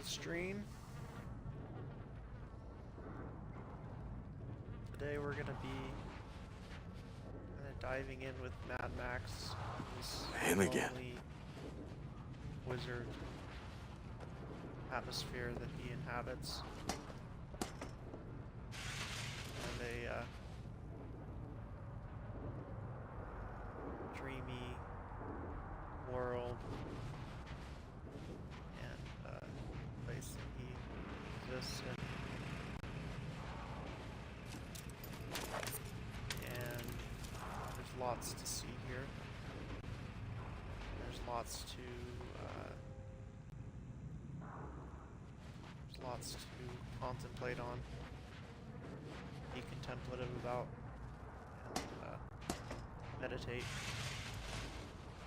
the stream. Today we're gonna be diving in with Mad Max, this Him again. wizard atmosphere that he inhabits. And a dreamy world and place that he exists in. And there's lots to see here. There's lots to contemplate on, be contemplative about, and meditate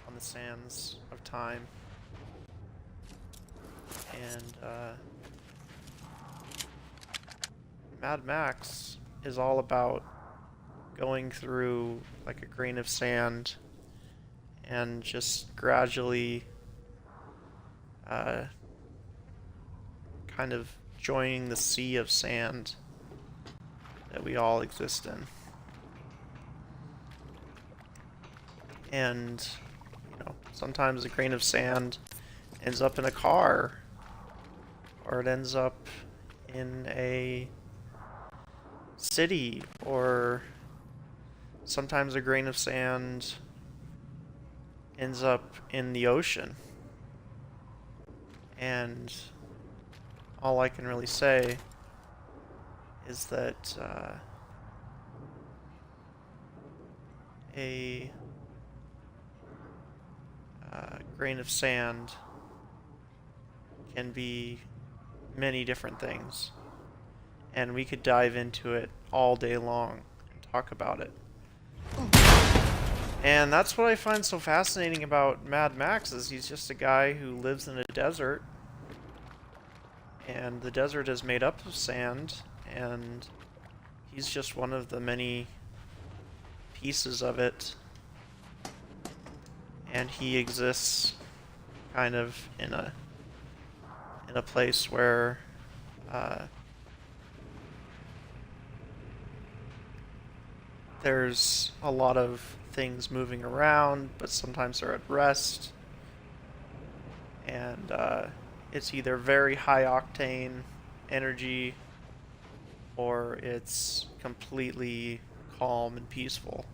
on the sands of time. And Mad Max is all about going through like a grain of sand and just gradually kind of joining the sea of sand that we all exist in. And, you know, sometimes a grain of sand ends up in a car, or it ends up in a city, or sometimes a grain of sand ends up in the ocean. And all I can really say is that a grain of sand can be many different things, and we could dive into it all day long and talk about it. And that's what I find so fascinating about Mad Max, is he's just a guy who lives in a desert, and the desert is made up of sand, and he's just one of the many pieces of it, and he exists kind of in a place where there's a lot of things moving around, but sometimes they're at rest, and it's either very high octane energy or it's completely calm and peaceful.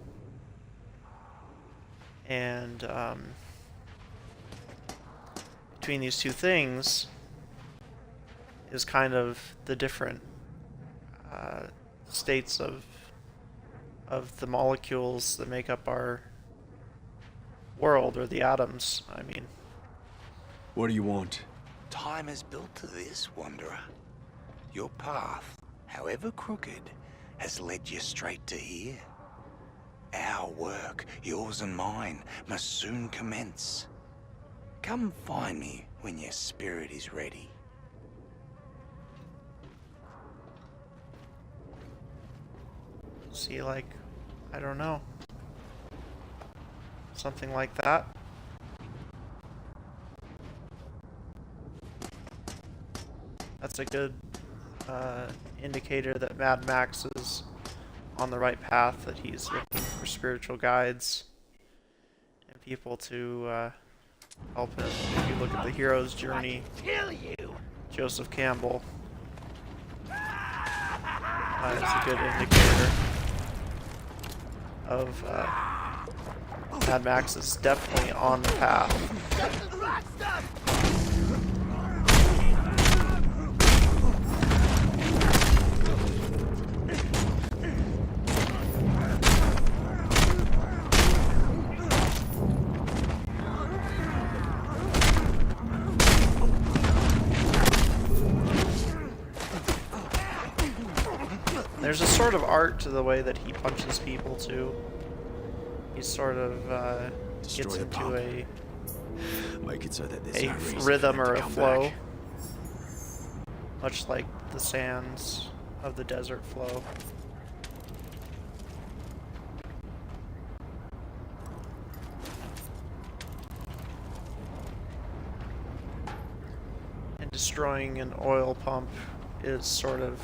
And between these two things is kind of the different states of the molecules that make up our world, or the atoms, I mean. What do you want? Time is built to this, Wanderer. Your path, however crooked, has led you straight to here. Our work, yours and mine, must soon commence. Come find me when your spirit is ready. See, like, I don't know, something like that. That's a good indicator that Mad Max is on the right path, that he's looking for spiritual guides and people to help him. If you look at the hero's journey, Joseph Campbell, it's a good indicator of Mad Max is definitely on the path. There's a sort of art to the way that he punches people too. He sort of gets into a Make it so that there's no reason rhythm for them or to a come flow, back. much like the sands of the desert flow. destroying an oil pump is sort of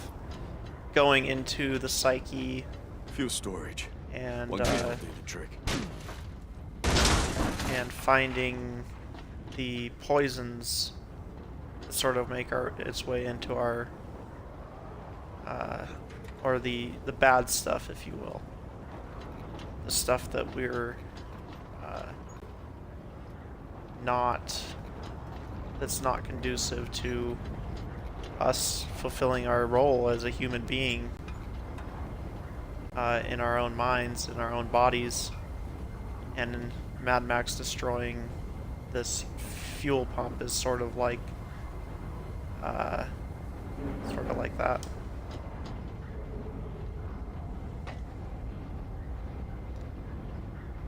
going into the psyche Fuel storage. and One key will do the trick. and finding the poisons that sort of make its way into our or the bad stuff, if you will, the stuff that we're that's not conducive to us fulfilling our role as a human being in our own minds, in our own bodies, and Mad Max destroying this fuel pump is sort of like that.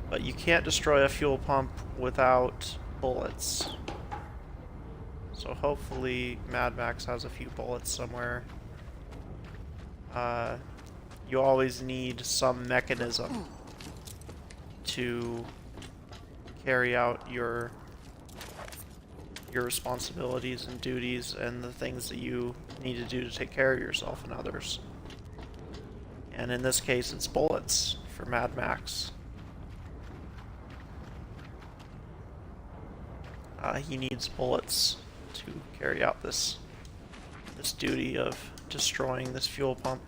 But you can't destroy a fuel pump without bullets. So hopefully Mad Max has a few bullets somewhere. You always need some mechanism to carry out your responsibilities and duties and the things that you need to do to take care of yourself and others. And in this case, it's bullets for Mad Max. He needs bullets to carry out this duty of destroying this fuel pump.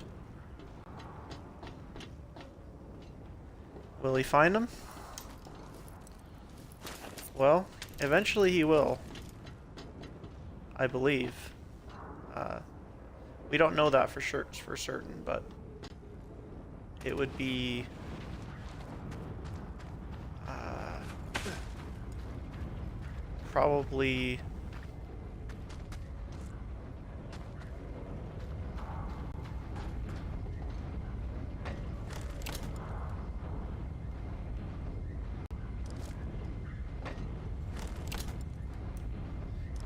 Will he find them? Well, eventually he will. I believe. We don't know that for certain, but it would be probably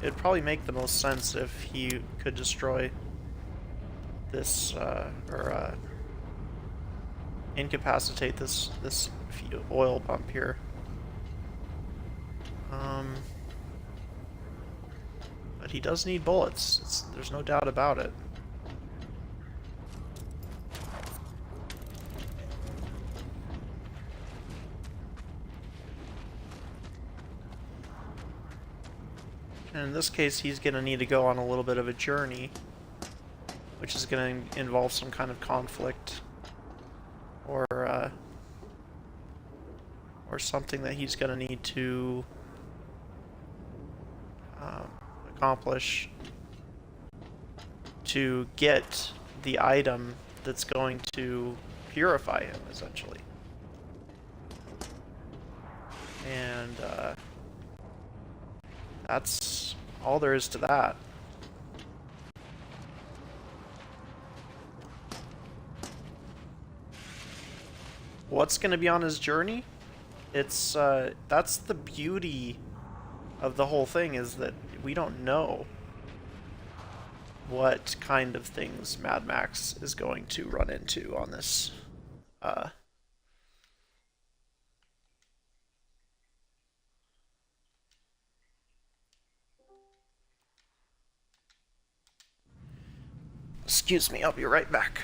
it'd probably make the most sense if he could destroy this or incapacitate this oil pump here. But he does need bullets. There's no doubt about it. And in this case, he's going to need to go on a little bit of a journey, which is going to involve some kind of conflict or something that he's going to need to accomplish to get the item that's going to purify him, essentially. And that's all there is to that. What's going to be on his journey? It's that's the beauty of the whole thing, is that we don't know what kind of things Mad Max is going to run into on this excuse me, I'll be right back.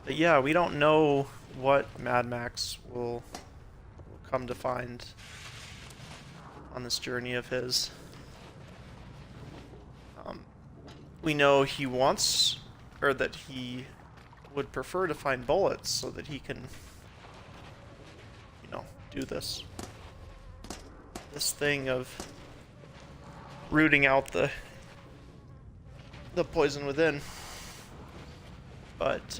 But yeah, we don't know what Mad Max will come to find on this journey of his. We know he wants, or that he would prefer to find bullets so that he can, you know, do this thing of rooting out the poison within. But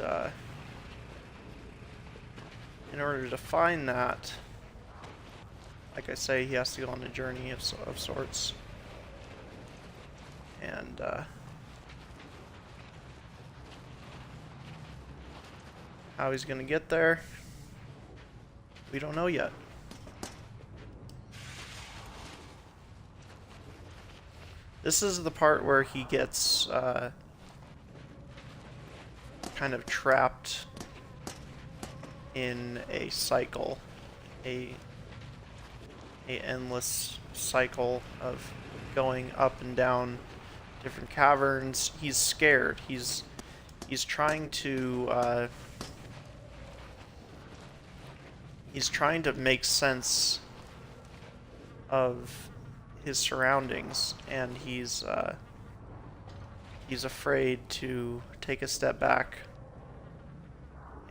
in order to find that, like I say, he has to go on a journey of sorts. And how he's going to get there, we don't know yet. This is the part where he gets kind of trapped in a cycle, a endless cycle of going up and down different caverns. He's scared. He's trying to make sense of his surroundings, and he's afraid to take a step back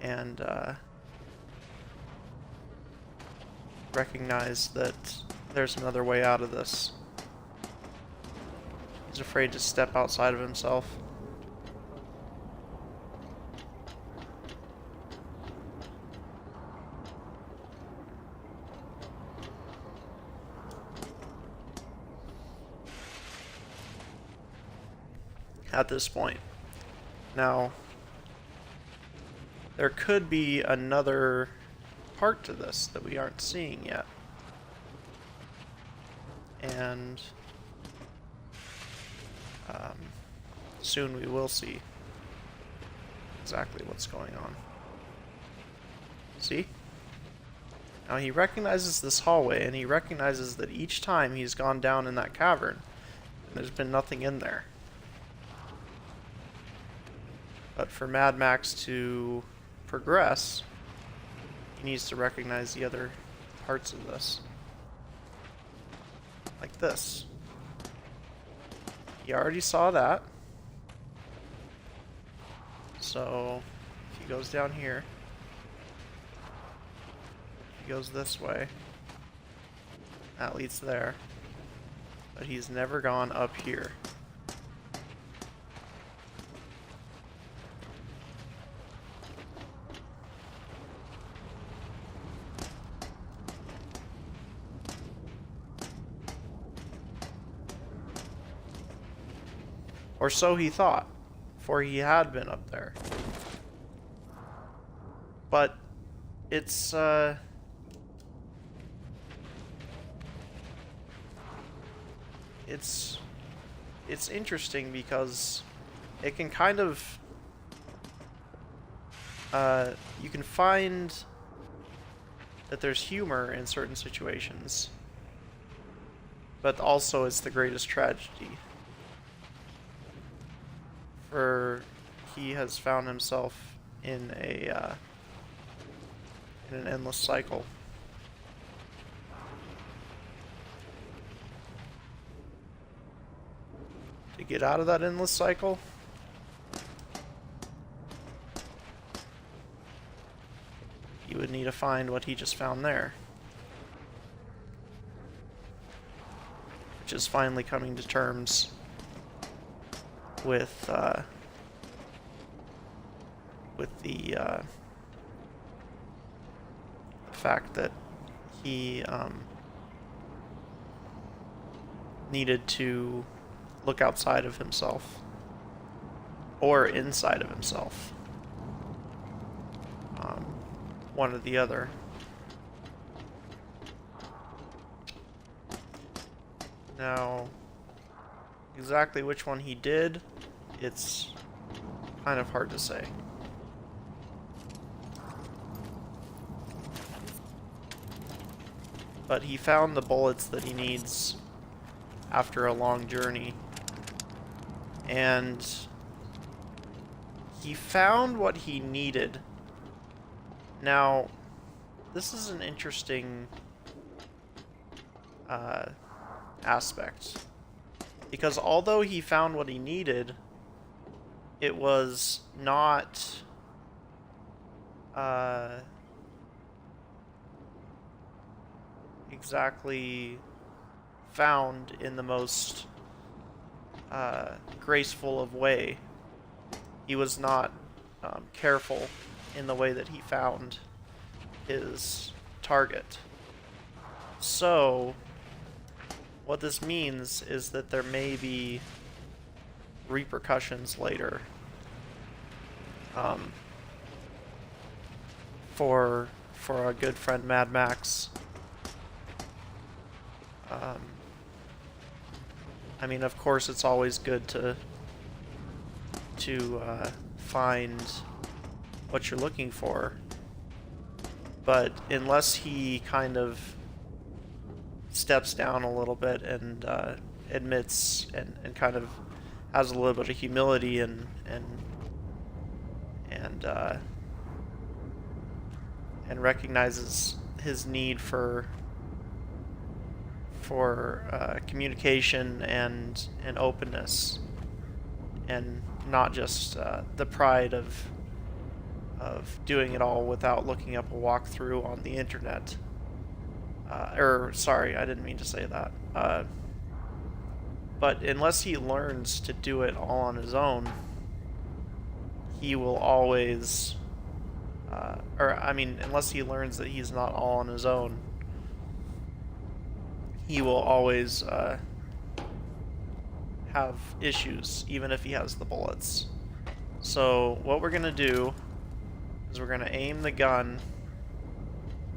and recognize that there's another way out of this. He's afraid to step outside of himself. At this point. Now, there could be another part to this that we aren't seeing yet. And soon we will see exactly what's going on. See? Now he recognizes this hallway, and he recognizes that each time he's gone down in that cavern, there's been nothing in there. But for Mad Max to progress, he needs to recognize the other parts of this. Like this. He already saw that. So, if he goes down here, if he goes this way, that leads there. But he's never gone up here. Or so he thought, for he had been up there. But it's interesting because it can kind of you can find that there's humor in certain situations, but also it's the greatest tragedy. For he has found himself in an endless cycle. To get out of that endless cycle, he would need to find what he just found there, which is finally coming to terms with the fact that he needed to look outside of himself or inside of himself, one or the other. Now, exactly which one he did, it's kind of hard to say. But he found the bullets that he needs after a long journey. And he found what he needed. Now, this is an interesting aspect. Because although he found what he needed, it was not exactly found in the most graceful of way. He was not careful in the way that he found his target. So, what this means is that there may be repercussions later for our good friend Mad Max. I mean, of course, it's always good to find what you're looking for, but unless he kind of steps down a little bit and admits and kind of has a little bit of humility and recognizes his need for communication and openness, and not just the pride of doing it all without looking up a walkthrough on the internet. Sorry, I didn't mean to say that. But unless he learns to do it all on his own, he will always, unless he learns that he's not all on his own, he will always have issues, even if he has the bullets. So what we're gonna do is we're gonna aim the gun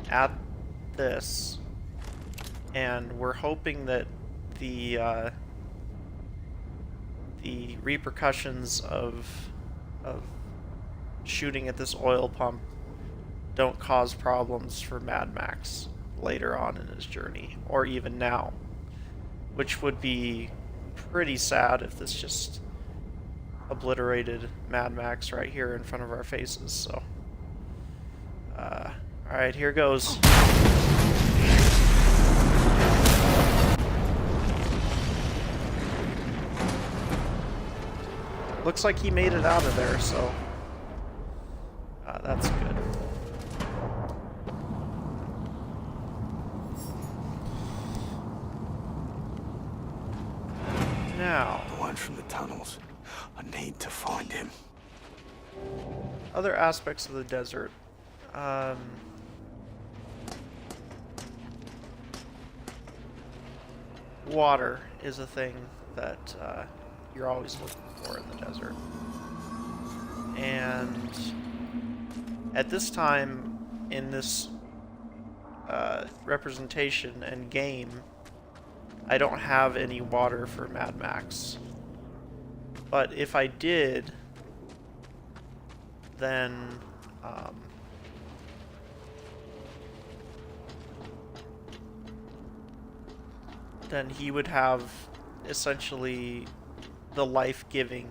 at this, and we're hoping that the repercussions of shooting at this oil pump don't cause problems for Mad Max later on in his journey, or even now, which would be pretty sad if this just obliterated Mad Max right here in front of our faces. So alright, here goes. Looks like he made it out of there, so that's good. Now, The one from the tunnels. I need to find him. other aspects of the desert. Water is a thing that you're always looking for in the desert. And at this time in this representation and game, I don't have any water for Mad Max. But if I did, then he would have essentially the life-giving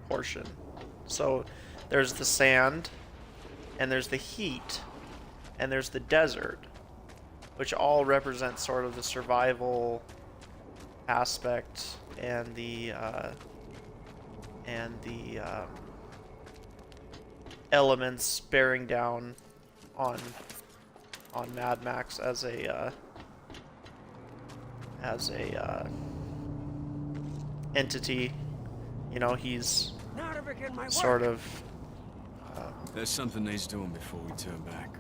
portion. So there's the sand, and there's the heat, and there's the desert, which all represent sort of the survival aspect and the elements bearing down on Mad Max as a entity. You know, he's sort of There's something needs doing before we turn back.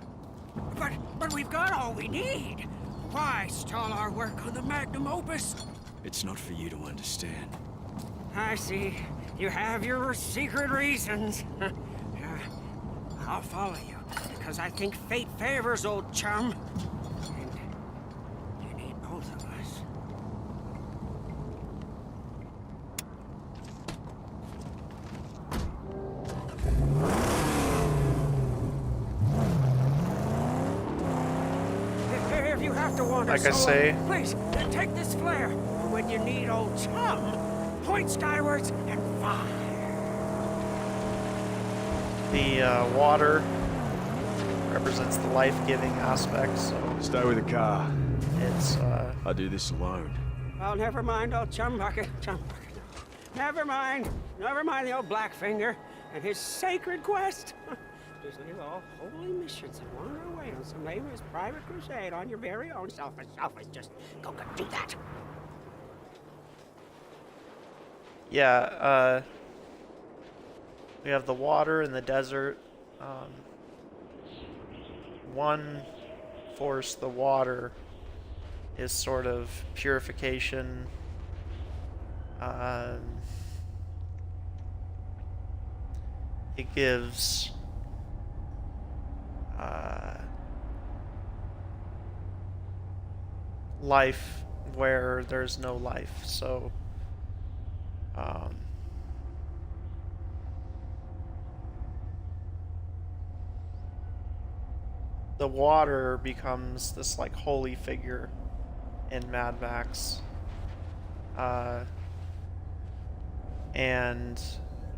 But we've got all we need. Why stall our work on the magnum opus? It's not for you to understand. I see. You have your secret reasons. I'll follow you, because I think fate favors old chum. And you need both of us. If you have to wander Like I solo, say, please, take this flare. When you need old chum, point skywards and fire. the water represents the life-giving aspect, so Stay with the car. it's I do this alone. Well, never mind old chum bucket. Never mind the old Blackfinger and his sacred quest. Just leave all holy missions and wander away on some neighbor's private crusade on your very own. Selfish. Just go do that. yeah. We have the water and the desert. One force, the water, is sort of purification. It gives life where there's no life. So Um, the water becomes this like holy figure in Mad Max. And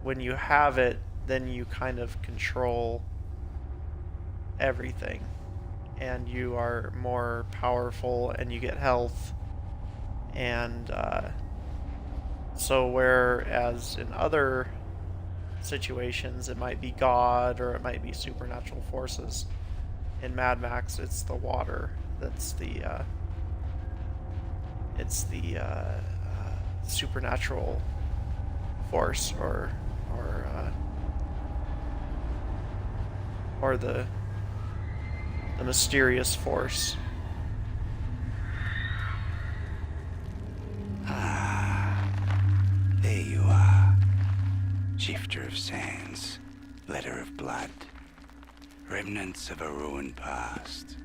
when you have it, then you kind of control everything. And you are more powerful and you get health. And so whereas in other situations it might be God or it might be supernatural forces, in Mad Max it's the water that's the supernatural force or the mysterious force. There you are. Shifter of sands, letter of blood, remnants of a ruined past.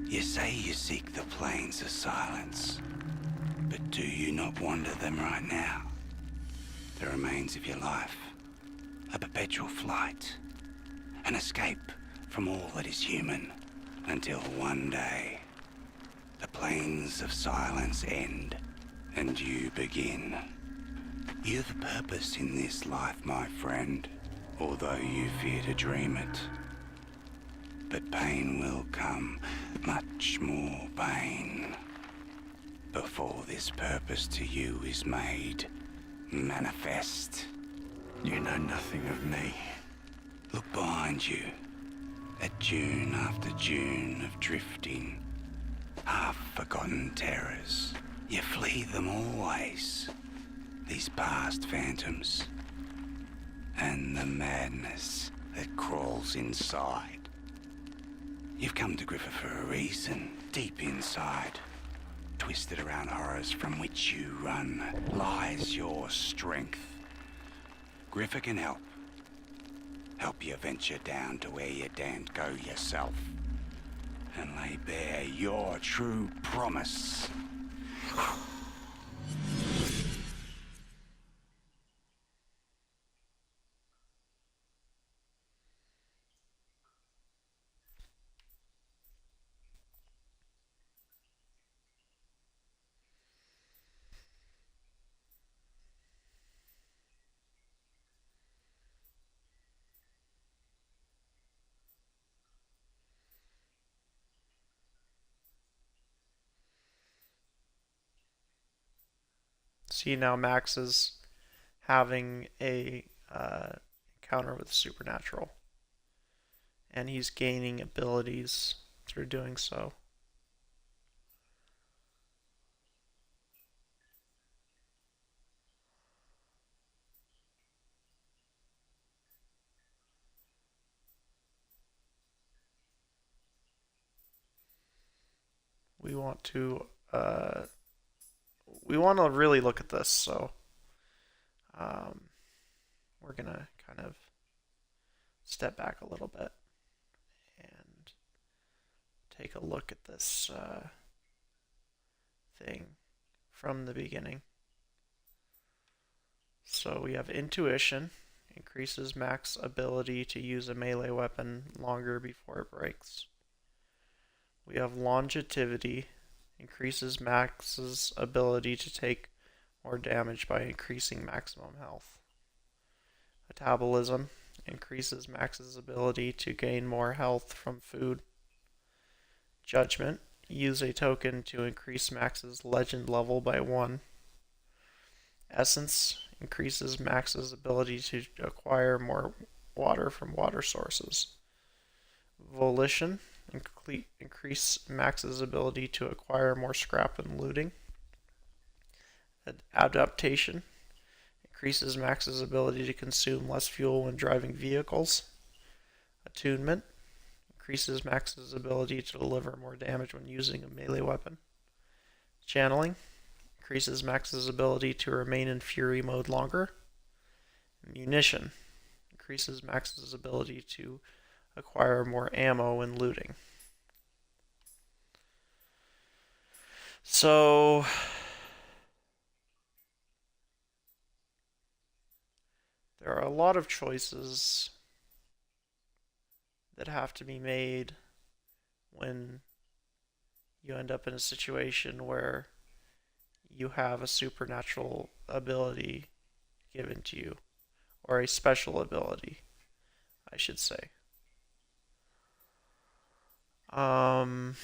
You say you seek the plains of silence, but do you not wander them right now? The remains of your life, a perpetual flight, an escape from all that is human, until one day, the plains of silence end, and you begin. You've a purpose in this life, my friend, although you fear to dream it. But pain will come, much more pain, before this purpose to you is made manifest. You know nothing of me. Look behind you, at dune after dune of drifting, half-forgotten terrors. You flee them always, these past phantoms, and the madness that crawls inside. You've come to Griffa for a reason. Deep inside, twisted around horrors from which you run, lies your strength. Griffa can help. Help you venture down to where you daren't go yourself, and lay bare your true promise. See, now Max is having a encounter with the supernatural, and he's gaining abilities through doing so. We want to really look at this, so we're gonna kind of step back a little bit and take a look at this thing from the beginning. So we have intuition, increases Max's ability to use a melee weapon longer before it breaks. We have longevity, increases Max's ability to take more damage by increasing maximum health. Metabolism, increases Max's ability to gain more health from food. Judgment, use a token to increase Max's legend level by 1. Essence, increases Max's ability to acquire more water from water sources. Volition, increase Max's ability to acquire more scrap and looting. Adaptation, increases Max's ability to consume less fuel when driving vehicles. Attunement, increases Max's ability to deliver more damage when using a melee weapon. Channeling, increases Max's ability to remain in fury mode longer. Munition, increases Max's ability to acquire more ammo when looting. So there are a lot of choices that have to be made when you end up in a situation where you have a supernatural ability given to you, or a special ability, I should say. Um,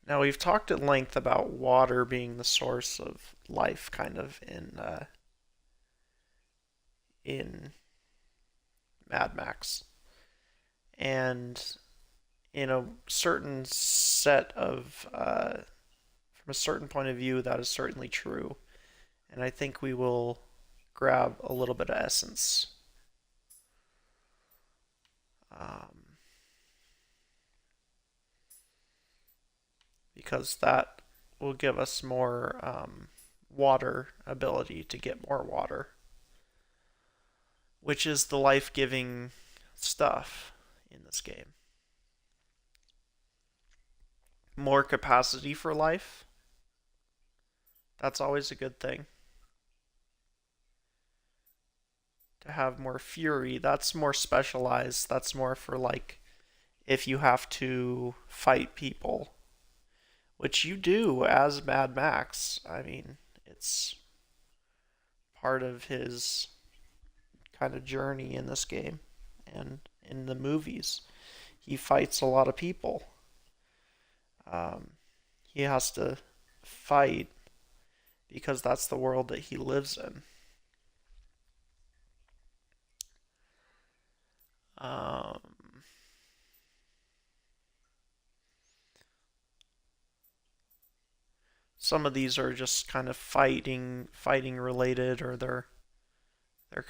Now we've talked at length about water being the source of life, kind of in Mad Max, and in a certain set of from a certain point of view, that is certainly true, and I think we will grab a little bit of essence. Because that will give us more water ability to get more water, which is the life-giving stuff in this game. More capacity for life, that's always a good thing. To have more fury, that's more specialized, that's more for like if you have to fight people, which you do as Mad Max. I mean, it's part of his kind of journey in this game and in the movies. He fights a lot of people. He has to fight because that's the world that he lives in. Some of these are just kind of fighting related, or they're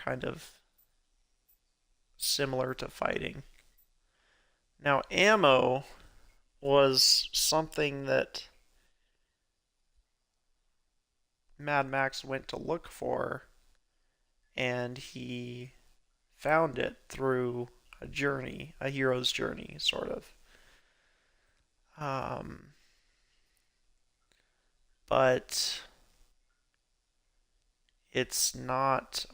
kind of similar to fighting. Now, ammo was something that Mad Max went to look for, and he found it through a journey, a hero's journey, sort of. But it's not,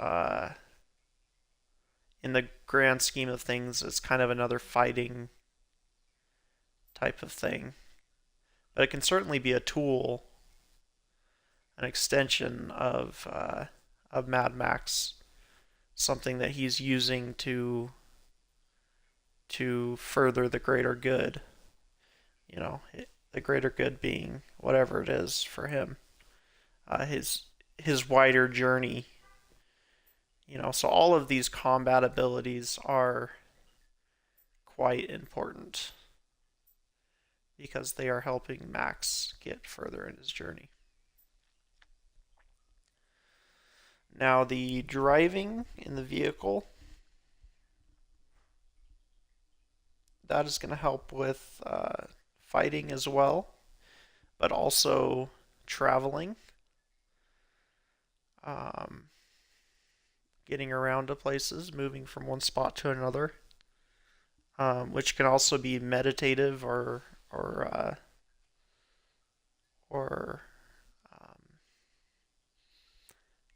in the grand scheme of things, it's kind of another fighting type of thing. But it can certainly be a tool, an extension of Mad Max, something that he's using to further the greater good. You know, the greater good being whatever it is for him, his wider journey. You know, so all of these combat abilities are quite important because they are helping Max get further in his journey. Now, the driving in the vehicle, that is going to help with fighting as well, but also traveling, getting around to places, moving from one spot to another, which can also be meditative or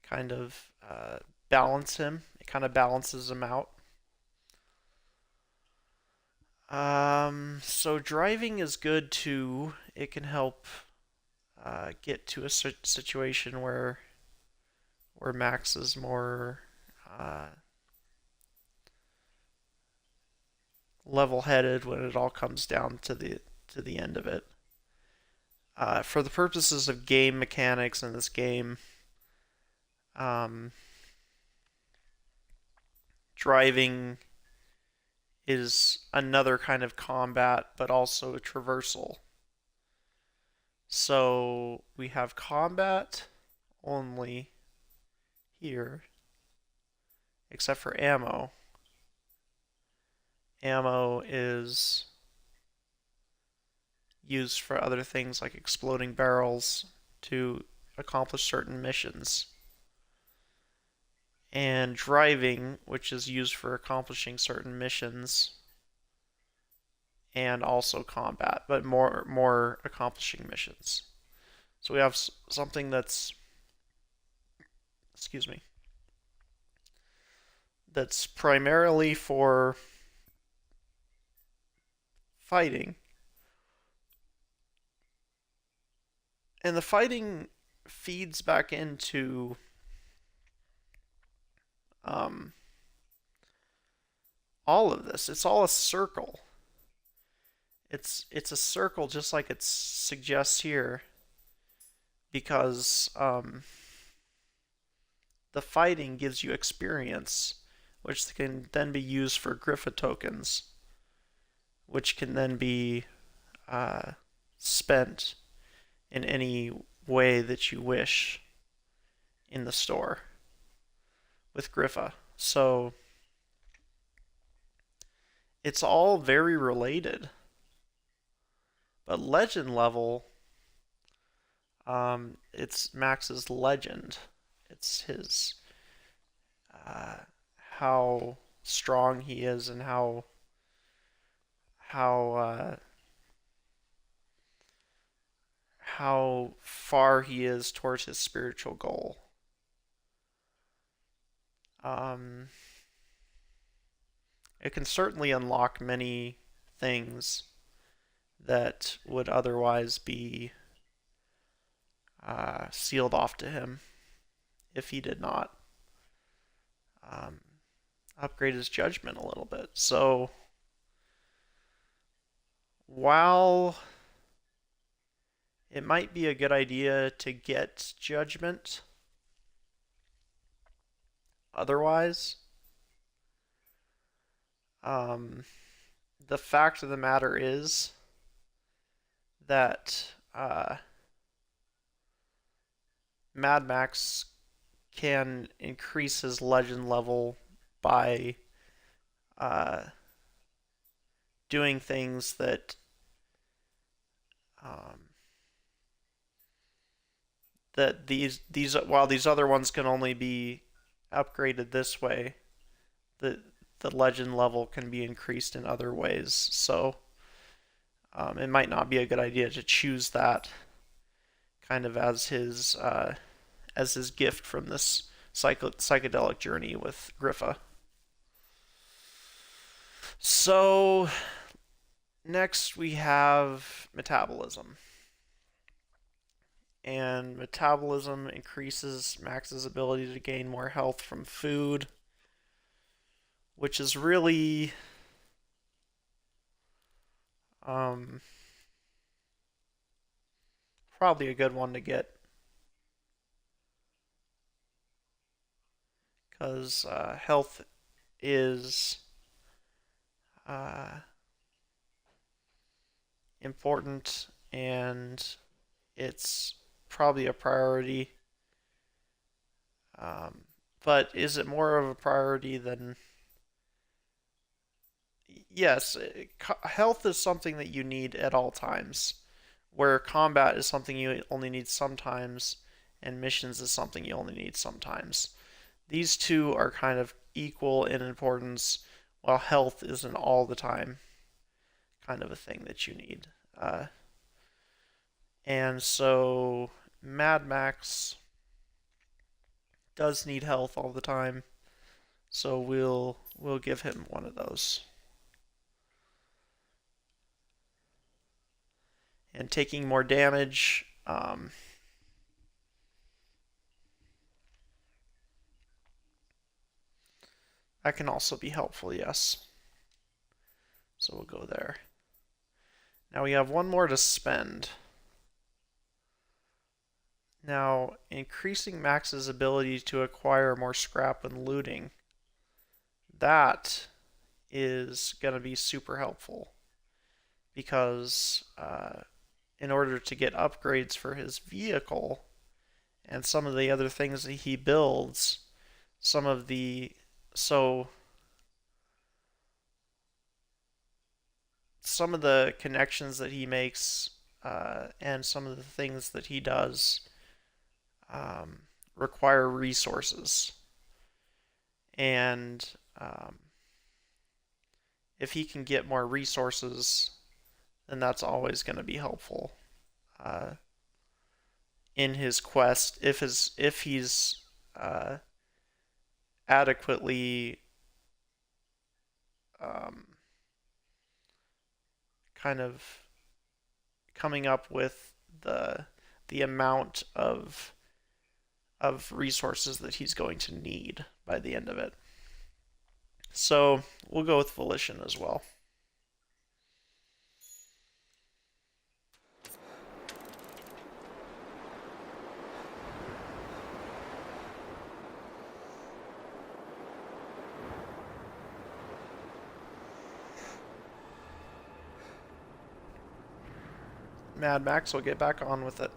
kind of balance him. It kind of balances him out. So driving is good too. It can help get to a situation where Max is more level-headed when it all comes down to the end of it. For the purposes of game mechanics in this game, driving is another kind of combat, but also a traversal. So we have combat only here, except for ammo. Ammo is used for other things like exploding barrels to accomplish certain missions. And driving, which is used for accomplishing certain missions, and also combat, but more accomplishing missions. So we have something that's, excuse me, that's primarily for fighting. And the fighting feeds back into all of this. It's all a circle. It's a circle just like it suggests here, because the fighting gives you experience, which can then be used for Griffa tokens, which can then be spent in any way that you wish in the store with Griffa. So it's all very related. But legend level, it's Max's legend. It's his how strong he is and how far he is towards his spiritual goal. It can certainly unlock many things that would otherwise be sealed off to him if he did not upgrade his judgment a little bit. So while it might be a good idea to get judgment otherwise, the fact of the matter is that Mad Max can increase his legend level by doing things that these while these other ones can only be upgraded this way, the legend level can be increased in other ways. So it might not be a good idea to choose that kind of as his gift from this psychedelic journey with Griffa. So next we have metabolism. And metabolism increases Max's ability to gain more health from food, which is really probably a good one to get, because health is important, and it's probably a priority. But is it more of a priority than... Yes, health is something that you need at all times, where combat is something you only need sometimes, and missions is something you only need sometimes. These two are kind of equal in importance, while health is an all the time kind of a thing that you need. And so Mad Max does need health all the time, so we'll give him one of those. And taking more damage, that can also be helpful, yes. So we'll go there. Now we have one more to spend. Now, increasing Max's ability to acquire more scrap and looting, that is going to be super helpful, because in order to get upgrades for his vehicle and some of the other things that he builds, some of the connections that he makes and some of the things that he does require resources. And if he can get more resources then that's always going to be helpful in his quest if he's adequately kind of coming up with the amount of resources that he's going to need by the end of it. So we'll go with volition as well. Mad Max will get back on with it.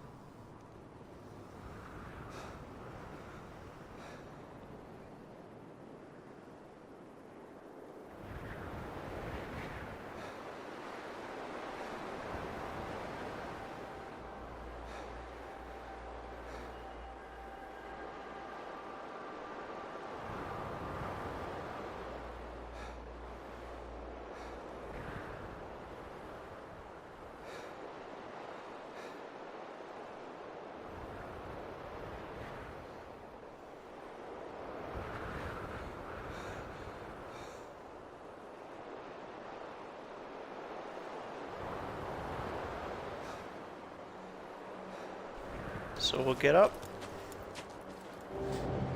So we'll get up.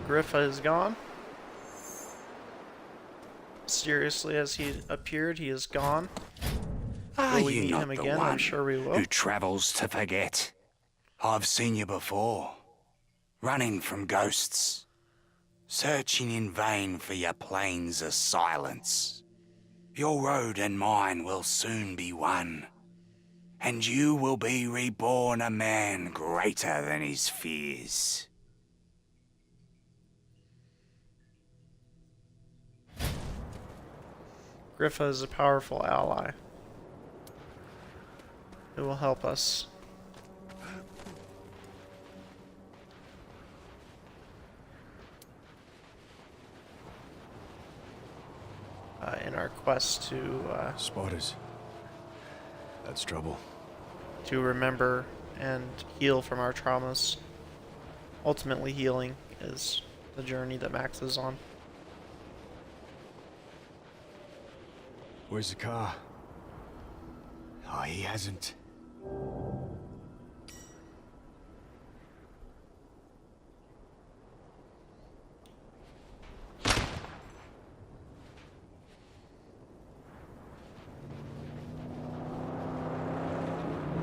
Griffa is gone. Mysteriously as he appeared, he is gone. Are Will we you meet not him the again? one I'm sure we will. who travels to forget? I've seen you before, running from ghosts, searching in vain for your plains of silence. Your road and mine will soon be one, and you will be reborn a man greater than his fears. Griffa is a powerful ally. It will help us. In our quest Spotters. That's trouble. to remember and heal from our traumas. Ultimately, healing is the journey that Max is on. Where's the car? Oh, he hasn't.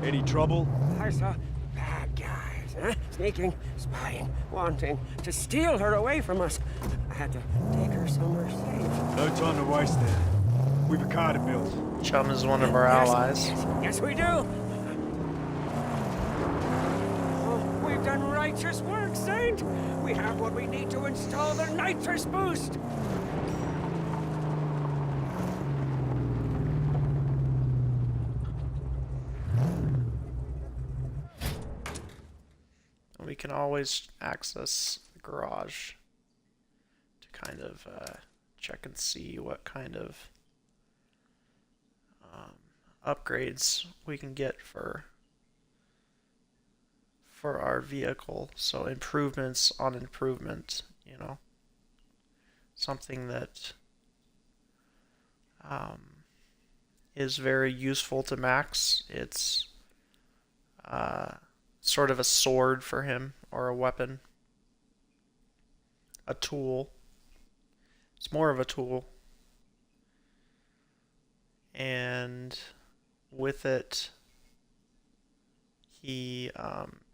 Any trouble? I saw bad guys, huh? Sneaking, spying, wanting to steal her away from us. I had to take her somewhere safe. No time to waste there. We've a car to build. Chum is one of our Yes, allies. yes, we do. Oh, we've done righteous work, Saint. We have what we need to install the nitrous boost. We can always access the garage to kind of check and see what kind of upgrades we can get for our vehicle. So improvements on improvement, you know, something that is very useful to Max. It's sort of a sword for him, or a weapon, a tool. It's more of a tool. And with it, he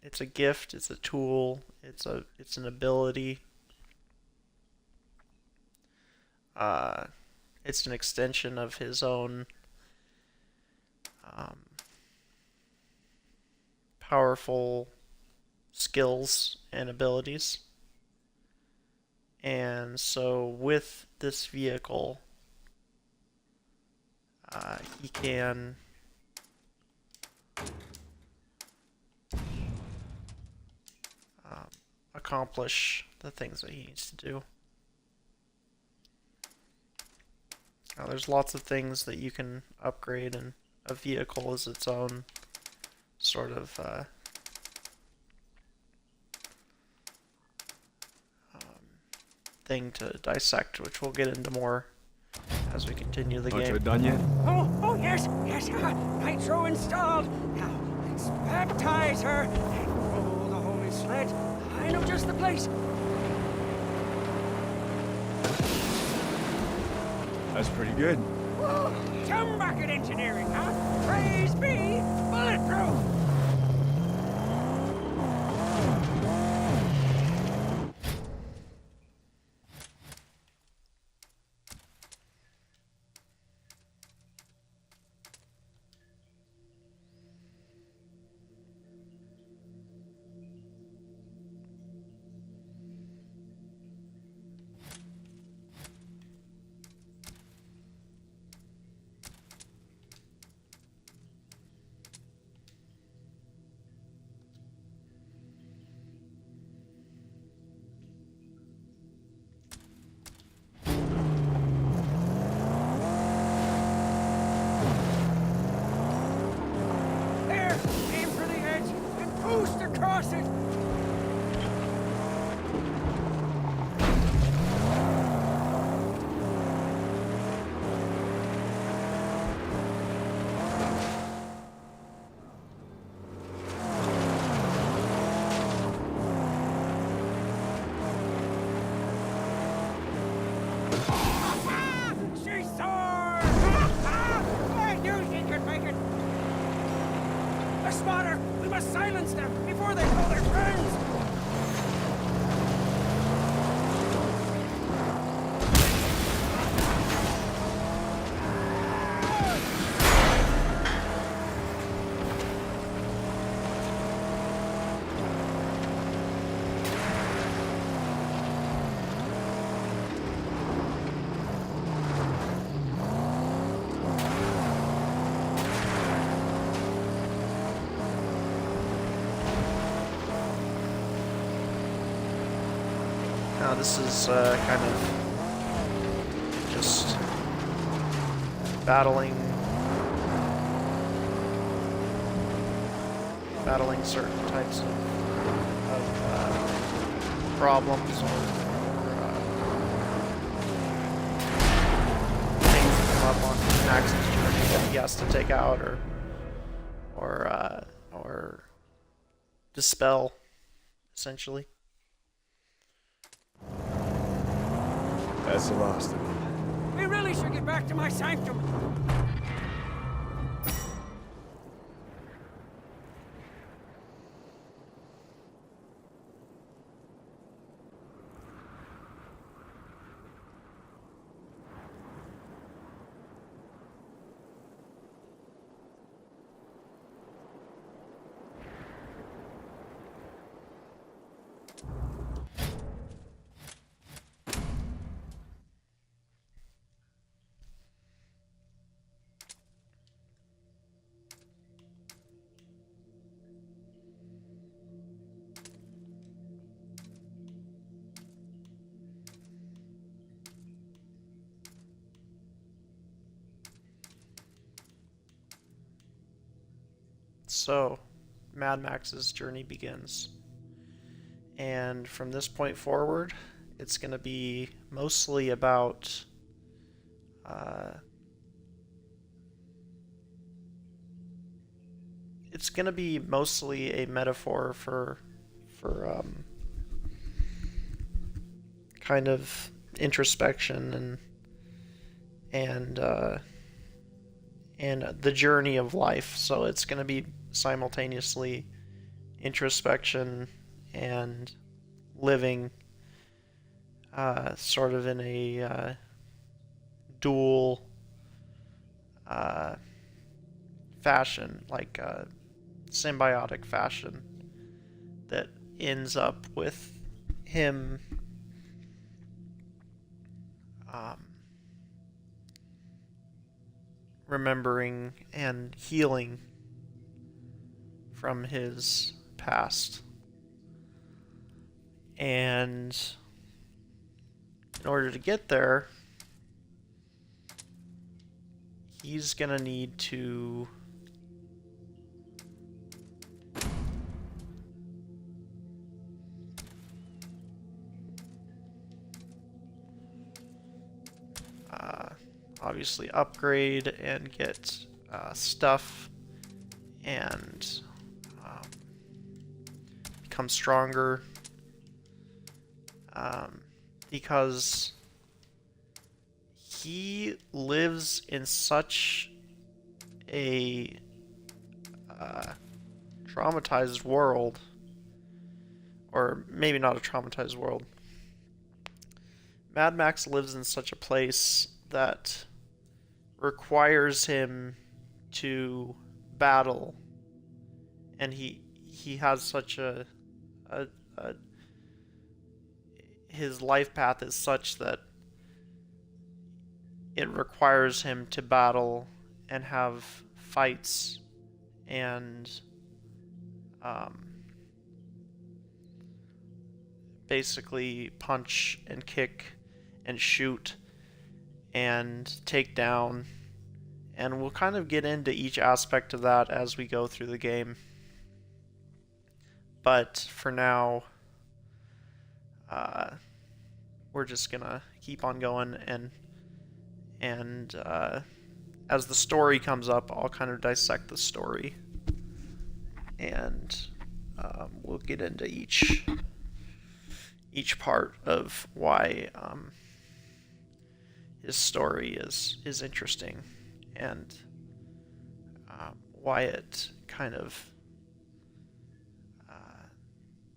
it's a gift, it's a tool, it's an ability. It's an extension of his own powerful skills and abilities. And so with this vehicle, he can accomplish the things that he needs to do. Now, there's lots of things that you can upgrade and a vehicle is its own sort of thing to dissect, which we'll get into more as we continue the Nitro game. done yet? Oh, yes. Nitro installed. Now, let's baptize her and roll the holy sled. I know just the place. That's pretty good. Whoa, chum bucket engineering, huh? Praise be bulletproof. There, aim for the edge and boost across it. She soared! I knew she could make it! A spotter! We must silence them before they call their friends! Now this is kind of just battling certain types of problems or things that come up on Max's journey that he has to take out or dispel, essentially. That's the last of it. We really should get back to my sanctum. So, Mad Max's journey begins. And from this point forward, it's going to be mostly about it's going to be mostly a metaphor for kind of introspection and the journey of life. So it's going to be simultaneously introspection and living sort of in a dual fashion, like symbiotic fashion, that ends up with him remembering and healing from his past. And in order to get there, he's gonna need to obviously upgrade and get stuff and become stronger, because he lives in such a traumatized world, or maybe not a traumatized world. Mad Max lives in such a place that requires him to battle, and he has such a his life path is such that it requires him to battle and have fights and basically punch and kick and shoot and take down, and we'll kind of get into each aspect of that as we go through the game. But for now, we're just gonna keep on going, and as the story comes up, I'll kind of dissect the story, and we'll get into each part of why his story is interesting, and why it kind of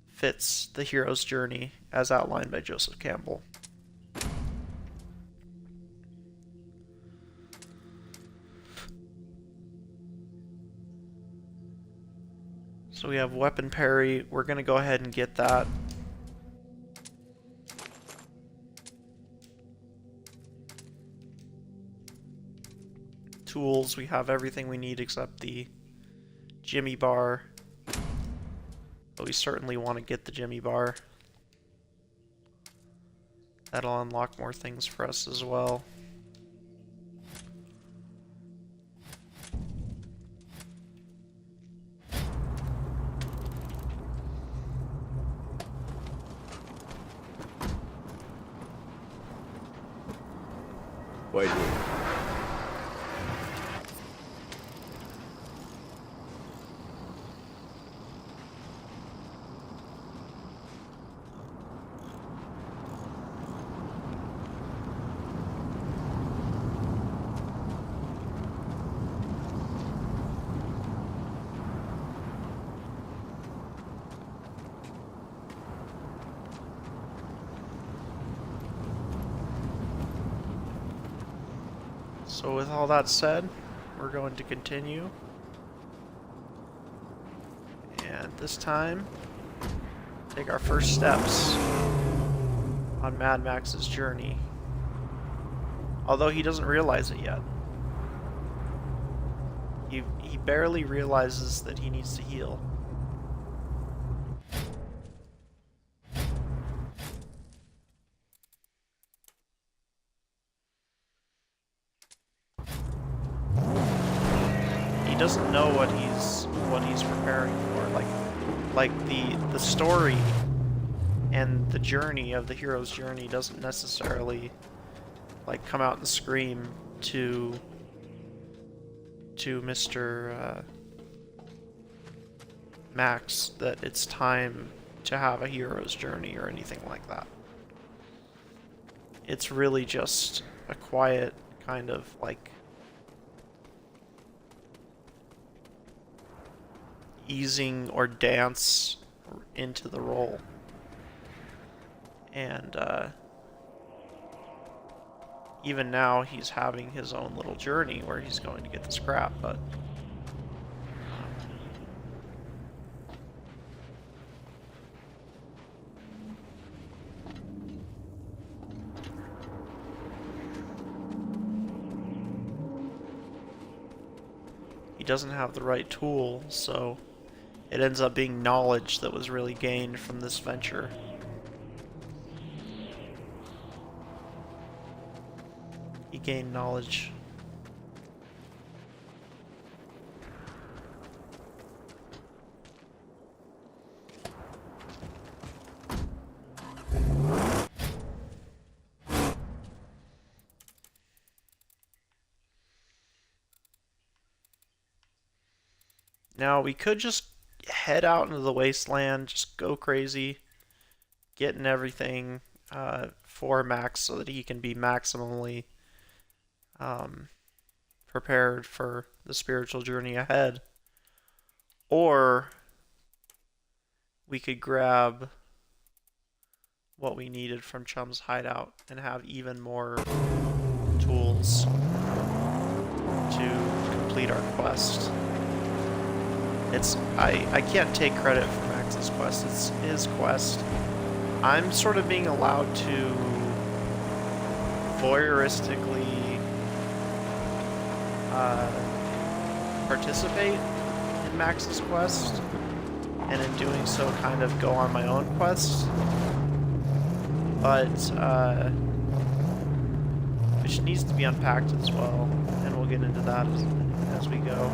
fits the hero's journey as outlined by Joseph Campbell. So we have weapon parry. We're going to go ahead and get that. Tools, we have everything we need except the Jimmy bar. But we certainly want to get the Jimmy bar. That'll unlock more things for us as well. Wait here. So with all that said, we're going to continue. And this time, take our first steps on Mad Max's journey. Although he doesn't realize it yet. He barely realizes that he needs to heal. He doesn't know what he's preparing for. Like the story and the journey of the hero's journey doesn't necessarily like come out and scream to Mr. Max that it's time to have a hero's journey or anything like that. It's really just a quiet kind of like easing or dance into the role. And even now he's having his own little journey where he's going to get the scrap, but he doesn't have the right tool, so it ends up being knowledge that was really gained from this venture. He gained knowledge Now, we could just head out into the wasteland, just go crazy, getting everything for Max so that he can be maximally prepared for the spiritual journey ahead. Or we could grab what we needed from Chum's hideout and have even more tools to complete our quest. I can't take credit for Max's quest. It's his quest. I'm sort of being allowed to voyeuristically participate in Max's quest, and in doing so kind of go on my own quest. But which needs to be unpacked as well, and we'll get into that as we go.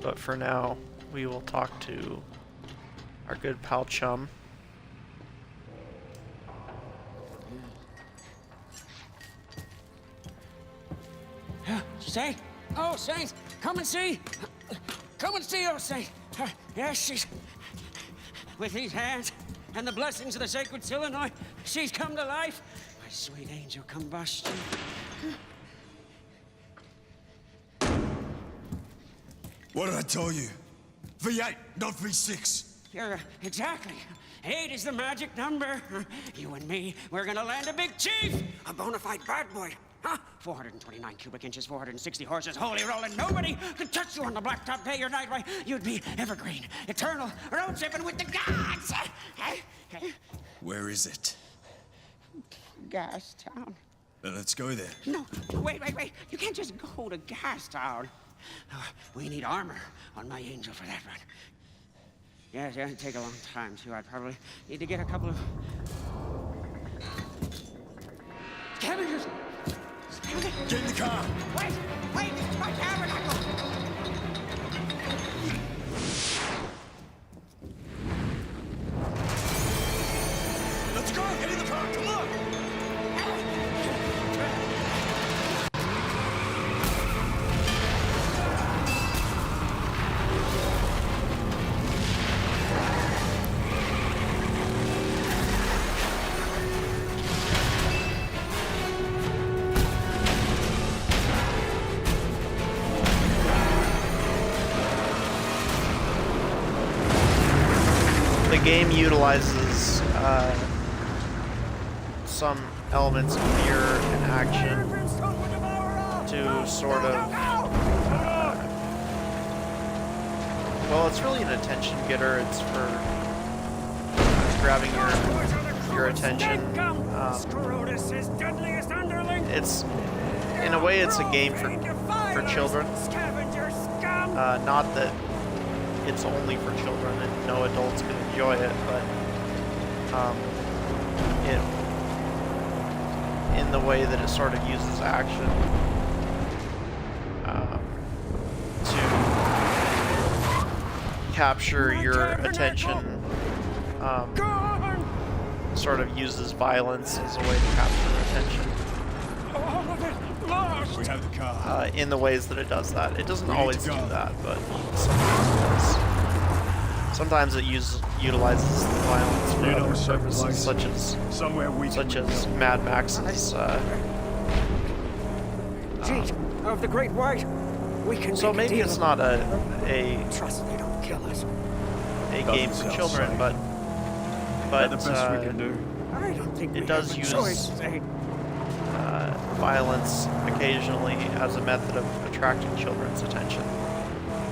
But for now, we will talk to our good pal Chum. Saint? Oh, Saint, come and see. Come and see, oh, Saint. Yes, she's... With these hands and the blessings of the sacred Silenoid, she's come to life. My sweet angel combustion. What did I tell you? V8, not V6. Yeah, exactly. 8 is the magic number. You and me, we're gonna land a big chief. A bona fide bad boy. Huh? 429 cubic inches, 460 horses, holy rolling. Nobody could touch you on the blacktop day or night. Why, you'd be evergreen, eternal, road tripping with the gods. Where is it? Gas Town. Let's go there. No, wait. You can't just go to Gas Town. We need armor on my angel for that run. Yeah, it'd take a long time, too. I'd probably need to get a couple of... Scavengers! Get in the car! Wait! My tabernacle! Let's go! Get in the car! Come on! The game utilizes some elements of mirror and action to sort of well, it's really an attention getter. It's for grabbing your attention. It's in a way it's a game for children. Not that it's only for children and no adults can enjoy it, but in the way that it sort of uses action to capture your attention, sort of uses violence as a way to capture your attention. We have the car. In the ways that it does that. It doesn't always do that, but sometimes it utilizes the violence for other purposes, such as Mad Max's. Gate of the Great White. We can. So maybe it's not a Trust they don't kill us. a game for children, but the best we can do. I don't think it we does have a use choice, Saint. violence occasionally as a method of attracting children's attention,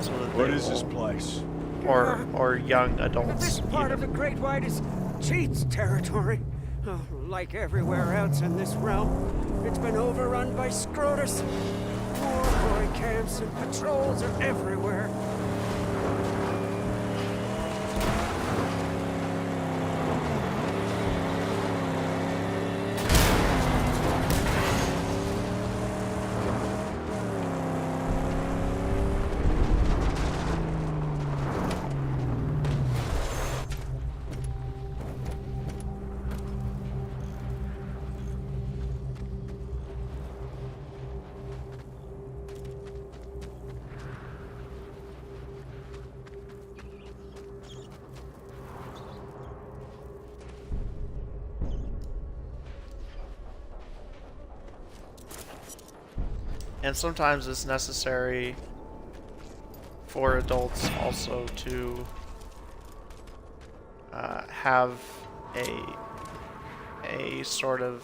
so that What they is this will- place? or young adults. This part of the even. Great White is Cheats territory. Oh, like everywhere else in this realm, it's been overrun by Scrotus. More boy camps and patrols are everywhere. And sometimes it's necessary for adults also to have a sort of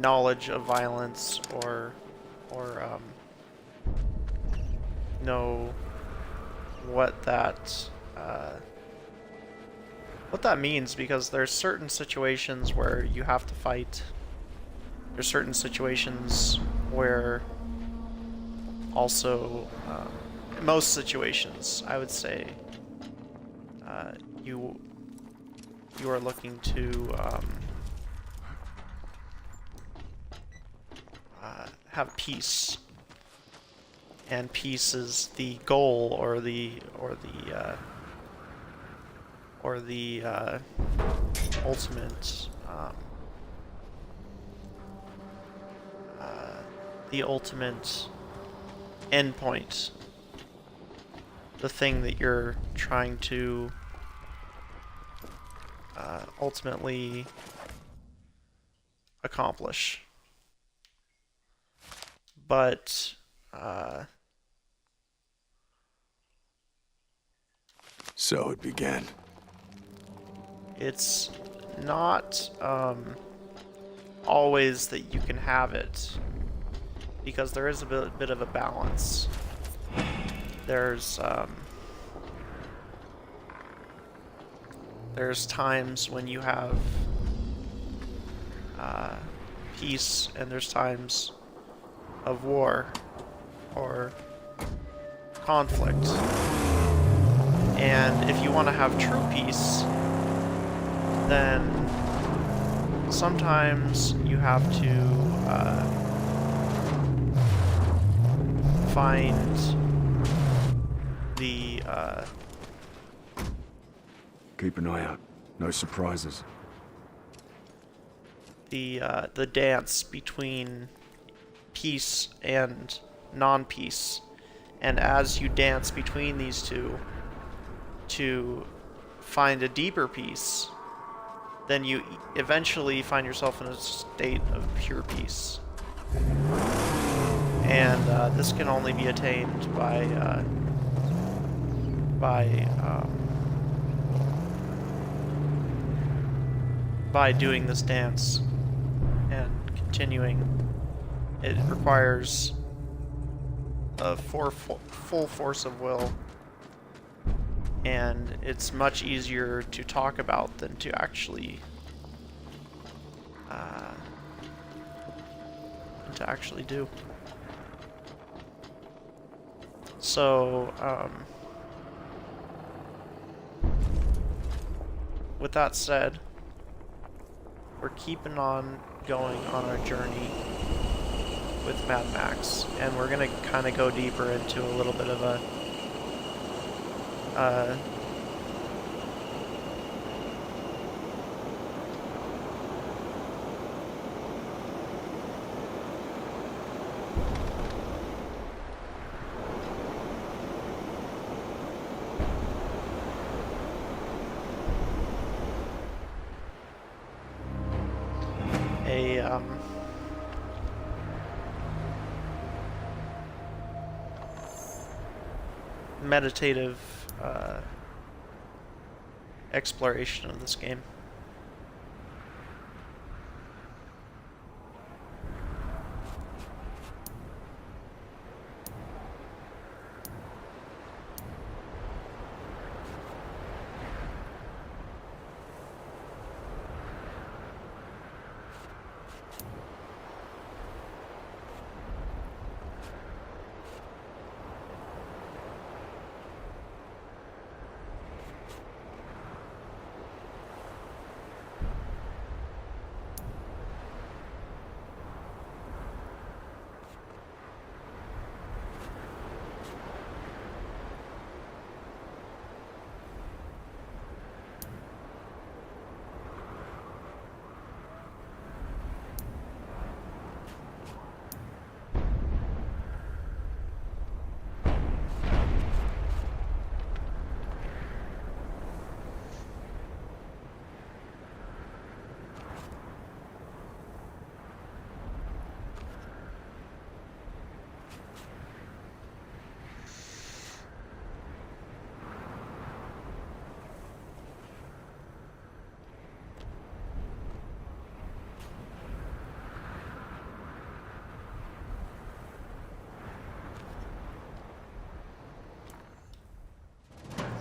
knowledge of violence, or know what that means, because there's certain situations where you have to fight. There's certain situations where also, in most situations, I would say, you are looking to have peace, and peace is the goal, or the ultimate endpoint, the thing that you're trying to ultimately accomplish. But So it began. it's not always that you can have it, because there is a bit of a balance. There's times when you have peace, and there's times of war or conflict. And if you want to have true peace, then sometimes you have to find the Keep an eye out. No surprises. the dance between peace and non-peace, and as you dance between these two to find a deeper peace, then you eventually find yourself in a state of pure peace. And this can only be attained by doing this dance and continuing. It requires a full force of will, and it's much easier to talk about than to actually do. So with that said, we're keeping on going on our journey with Mad Max, and we're gonna kind of go deeper into a little bit of a meditative exploration of this game.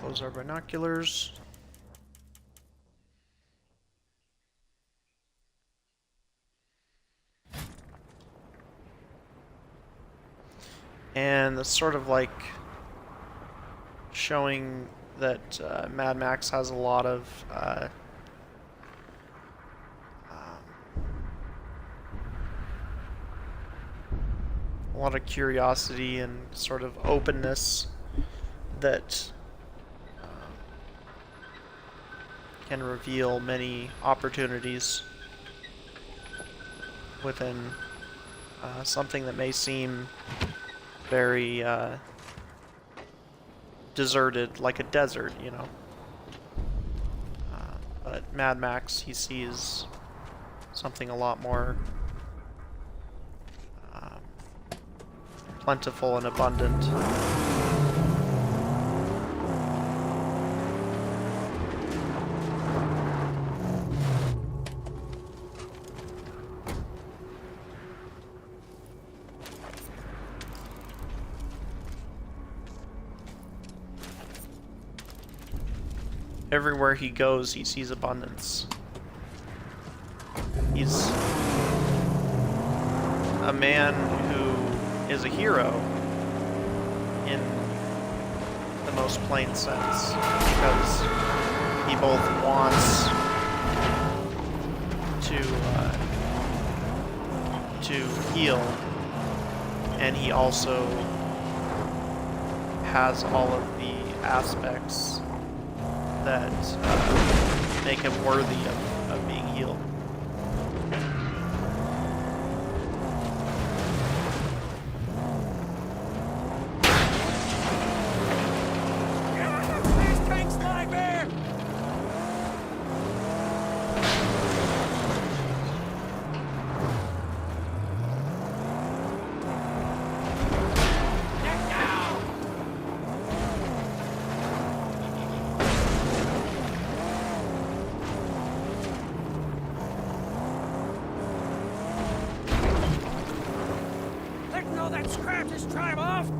close our binoculars. And it's sort of like showing that Mad Max has a lot of curiosity and sort of openness that can reveal many opportunities within something that may seem very deserted, like a desert, you know. But Mad Max, he sees something a lot more plentiful and abundant. Everywhere he goes, he sees abundance. He's a man who is a hero in the most plain sense, because he both wants to heal, and he also has all of the aspects that make him worthy of being healed. That scratch his tribe off!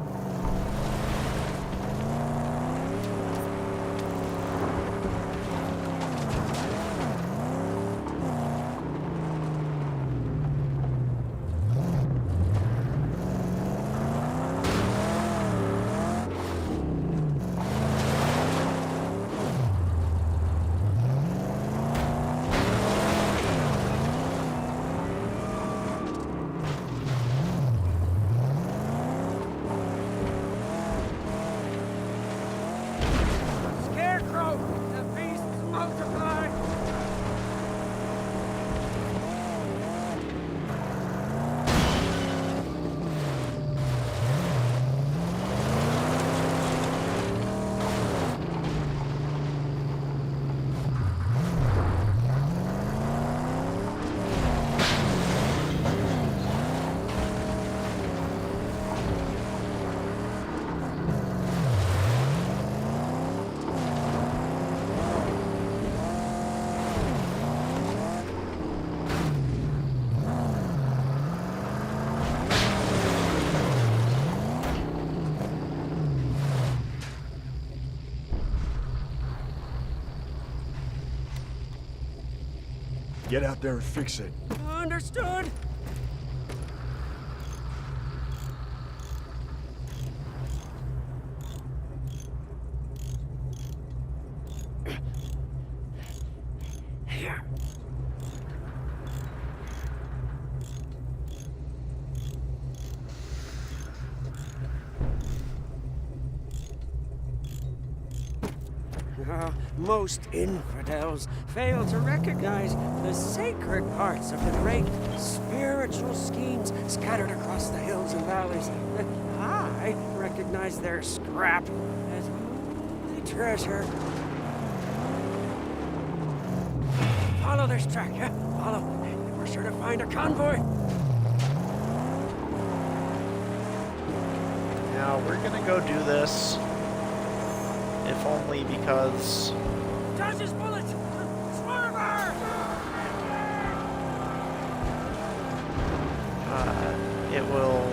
Get out there and fix it. Understood. Here. Most infidels fail to recognize the sacred parts of the great spiritual schemes scattered across the hills and valleys. I recognize their scrap as holy treasure. Follow this track, yeah? Follow. We're sure to find a convoy. Now, we're gonna go do this, if only because... Dodge his bullets! Swerver! it will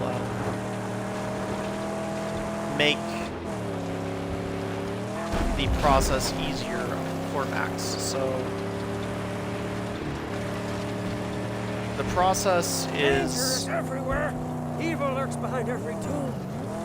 the process easier for Max. So the process Dangers is everywhere. Evil lurks behind every tomb.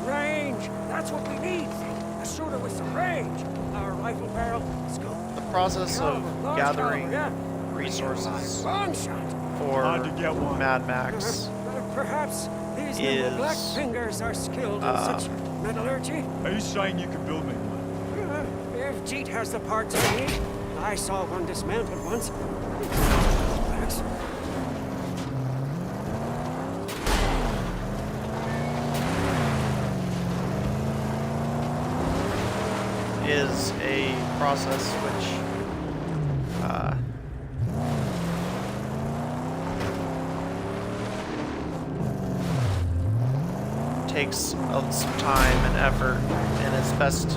Range. That's what we need. A shooter with some range. Our rifle barrel. Let's go. the process of Large gathering caliber, yeah. resources Long shot. for Hard to get one. Mad Max Perhaps these nimble black is fingers are skilled in such metallurgy. Are you saying you could build me one? If Jeet has the parts I need, I saw one dismantled once. Max. is a process which takes some time and effort, and it's best to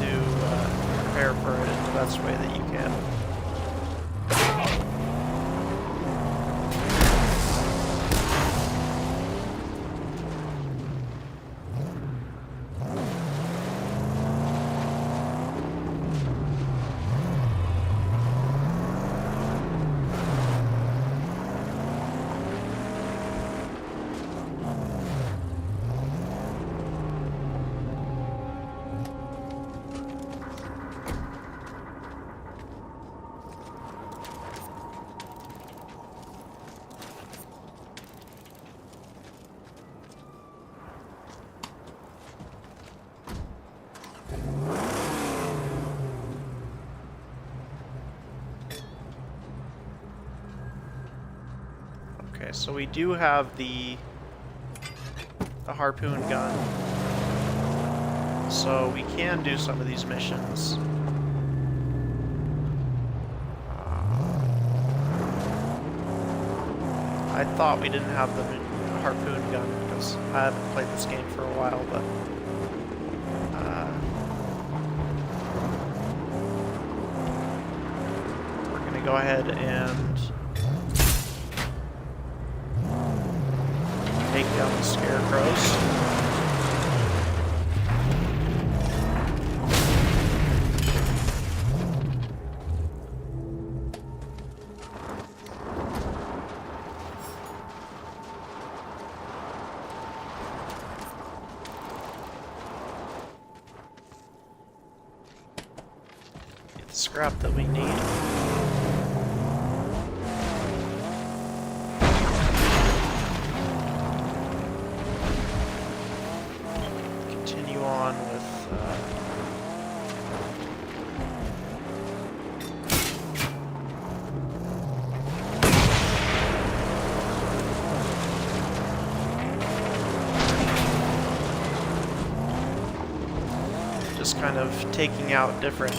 prepare for it in the best way that you can. Okay, so we do have the harpoon gun, so we can do some of these missions. I thought we didn't have the harpoon gun because I haven't played this game for a while, but we're gonna go ahead and take down the scarecrows. Get the scrap that we need. On with just kind of taking out different,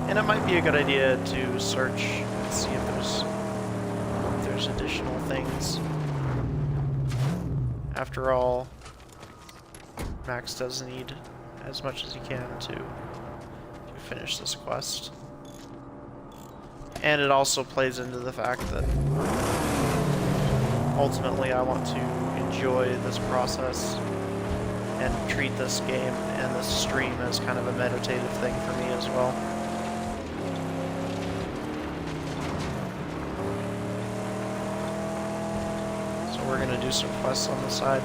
and it might be a good idea to search and see if there's additional things. After all, Max does need as much as he can to finish this quest. And it also plays into the fact that ultimately I want to enjoy this process and treat this game and this stream as kind of a meditative thing for me as well. We're going to do some quests on the side.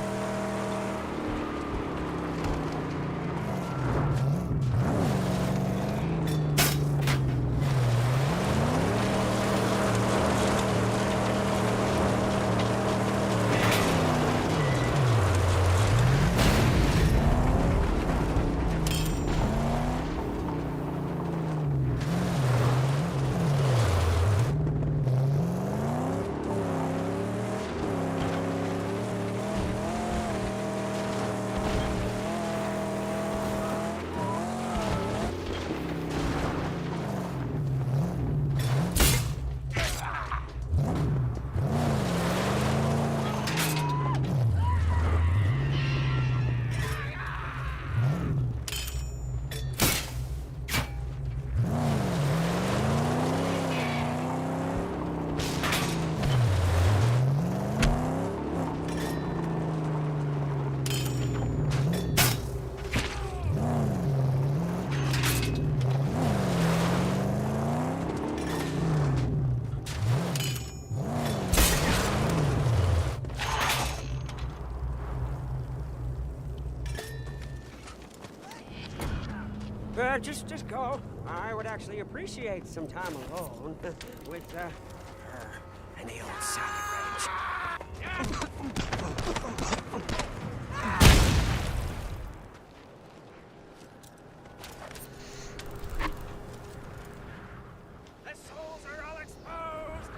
Just go. I would actually appreciate some time alone with her and the old sack range. The souls are all exposed.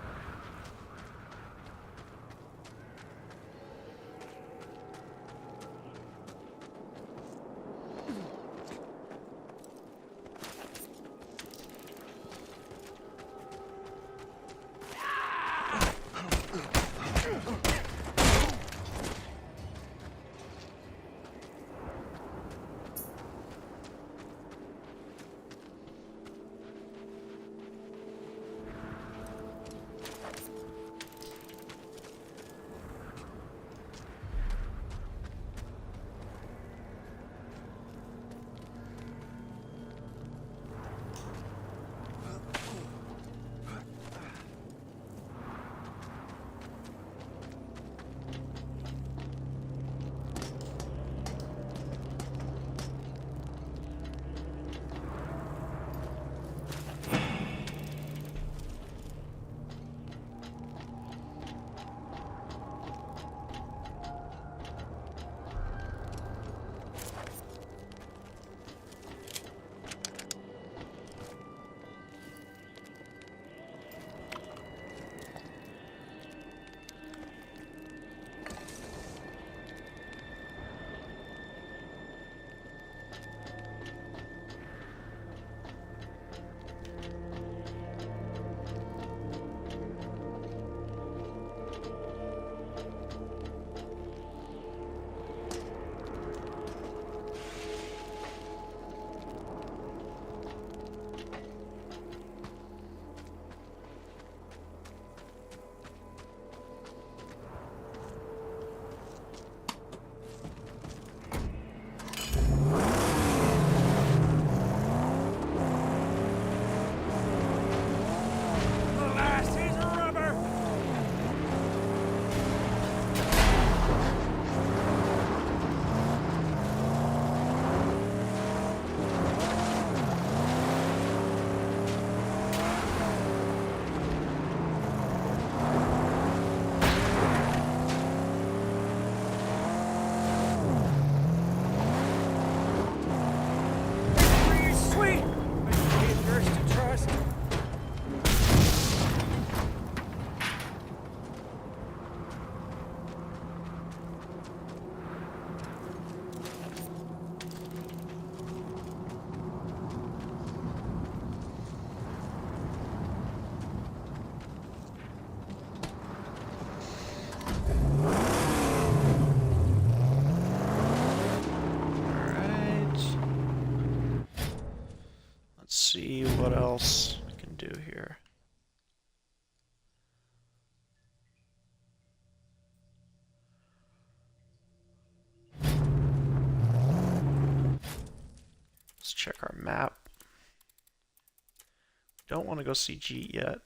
See what else I can do here. Let's check our map. Don't want to go see Jeet yet.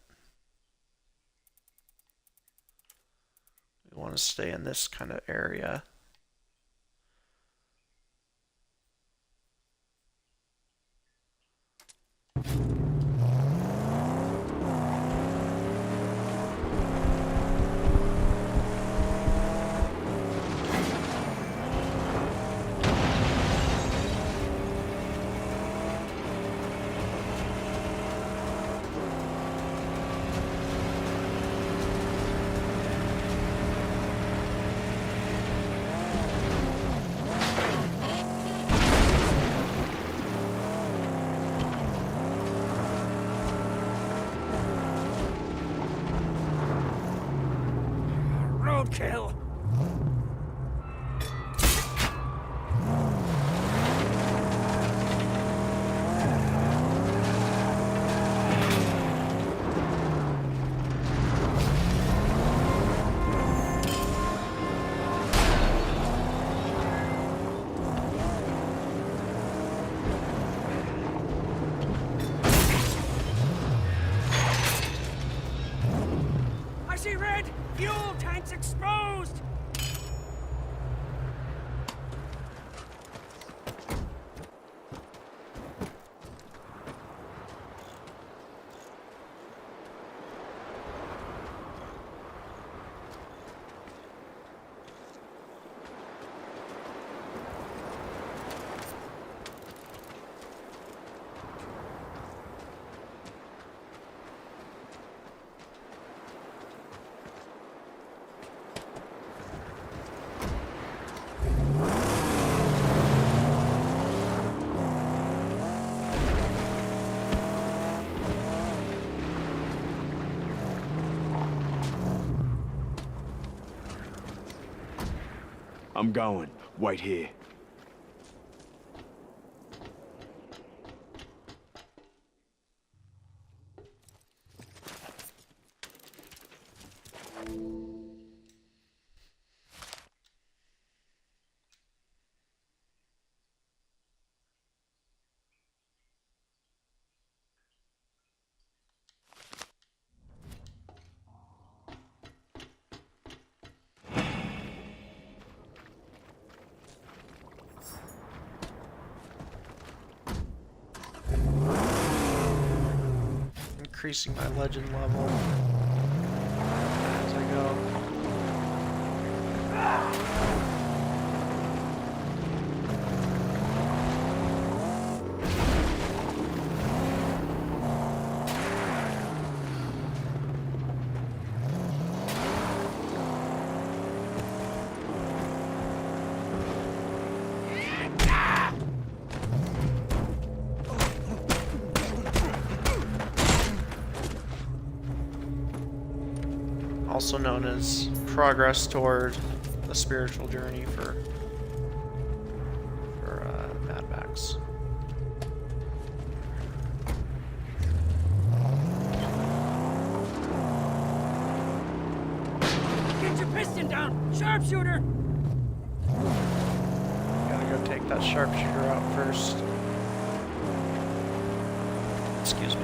We want to stay in this kind of area. Kill. I see red! Fuel tanks exposed! I'm going. Wait here. Increasing my legend level as I go. Also known as progress toward the spiritual journey for Mad Max. Get your piston down! Sharpshooter! Gotta go take that sharpshooter out first. Excuse me.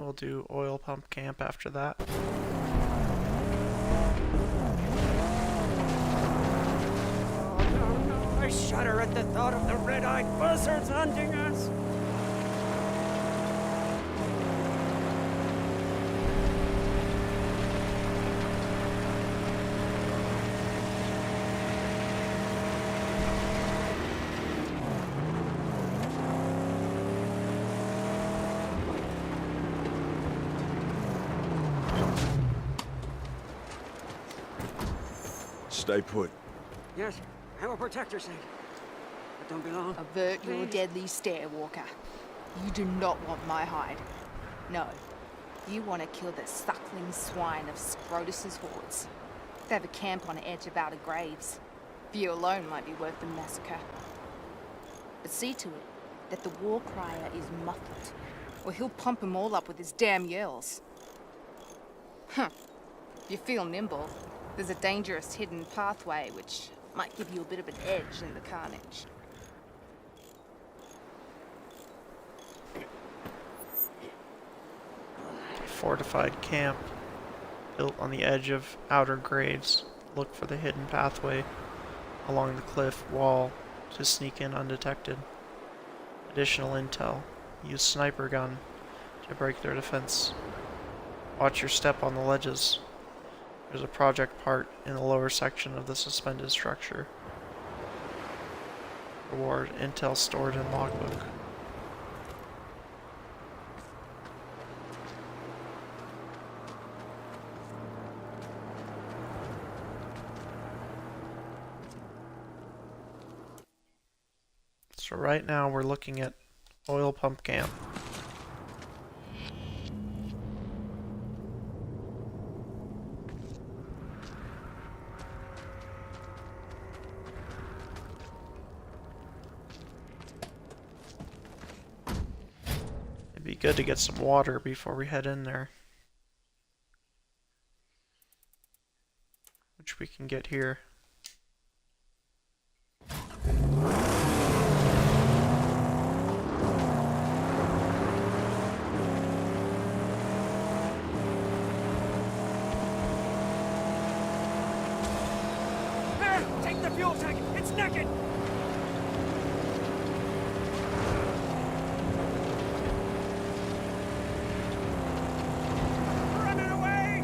we'll do oil pump camp after that. Oh, no, I shudder at the thought of the red-eyed buzzards hunting us. Stay put. Yes, I will protect your sake. But don't be long. Avert your deadly stare, Walker. You do not want my hide. No. You want to kill the suckling swine of Scrotus's hordes. They have a camp on the edge of Outer Graves. You alone might be worth the massacre. But see to it that the war crier is muffled, or he'll pump 'em all up with his damn yells. Huh. If you feel nimble, there's a dangerous hidden pathway which might give you a bit of an edge in the carnage. Fortified camp built on the edge of Outer Graves. Look for the hidden pathway along the cliff wall to sneak in undetected. Additional intel. Use sniper gun to break their defense. Watch your step on the ledges. There's a project part in the lower section of the suspended structure. Reward intel stored in logbook. So right now we're looking at oil pump camp. It'd be good to get some water before we head in there, which we can get here. Take the fuel tank! It's naked! Running away!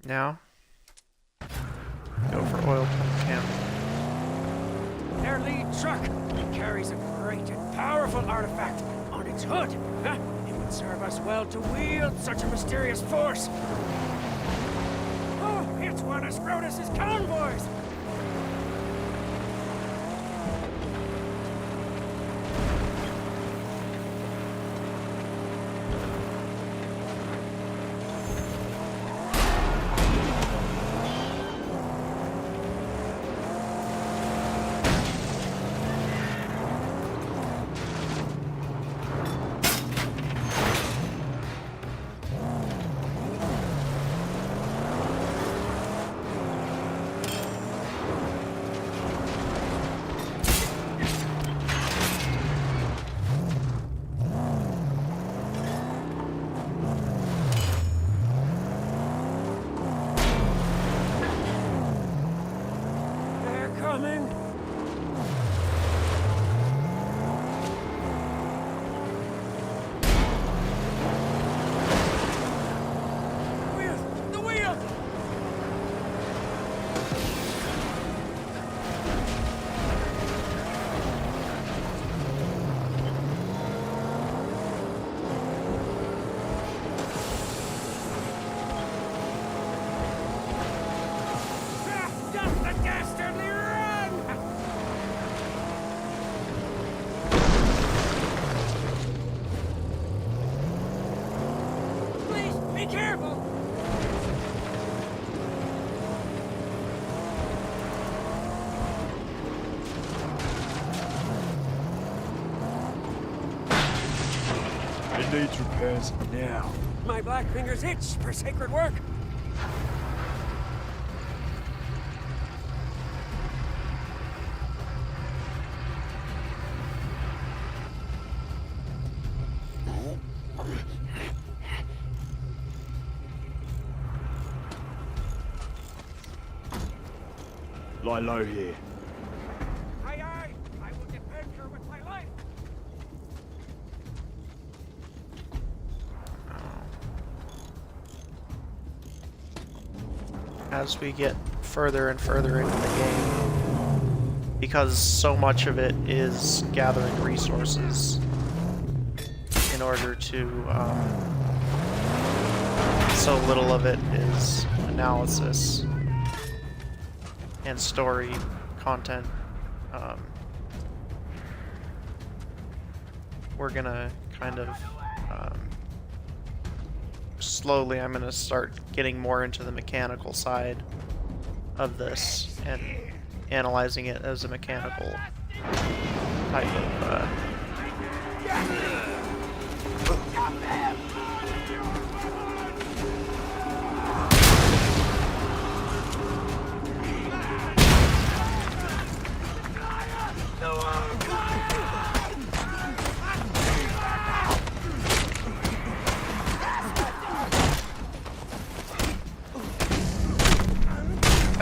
Now, go for oil pump camp. Their lead truck carries a great and powerful artifact on its hood. Huh? It would serve us well to wield such a mysterious force. Oh, it's one of Scrotus's convoys! They're coming! Wheel! The wheel! Just the dastardly run! Please, be careful! It needs repairs now. My black fingers itch for sacred work. Lie low here. Aye, aye! I will defend her with my life! As we get further and further into the game, because so much of it is gathering resources in order to, so little of it is analysis and story content. We're gonna kind of slowly, I'm gonna start getting more into the mechanical side of this and analyzing it as a mechanical type of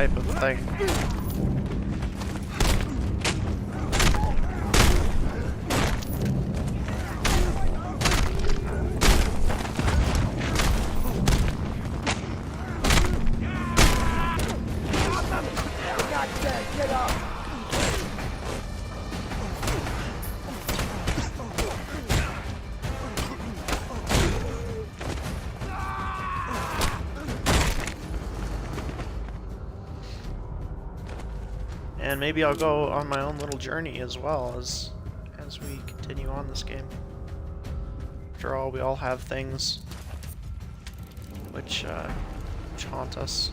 type of thing. And maybe I'll go on my own little journey as well as we continue on this game. After all, we all have things which haunt us.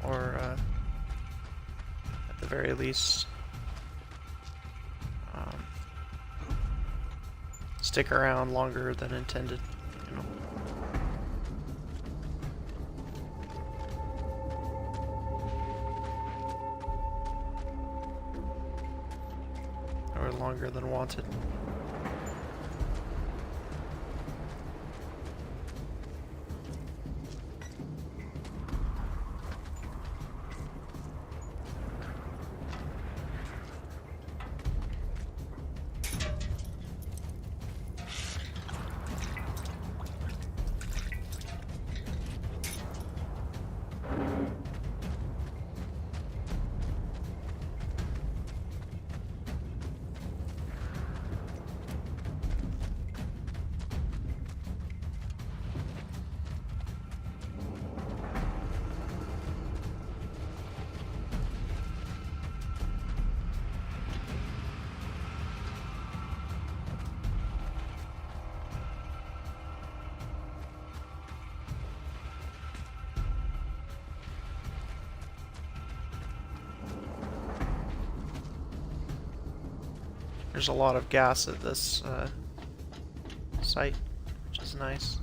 Or at the very least, stick around longer than intended, you know. Or longer than wanted. There's a lot of gas at this site, which is nice.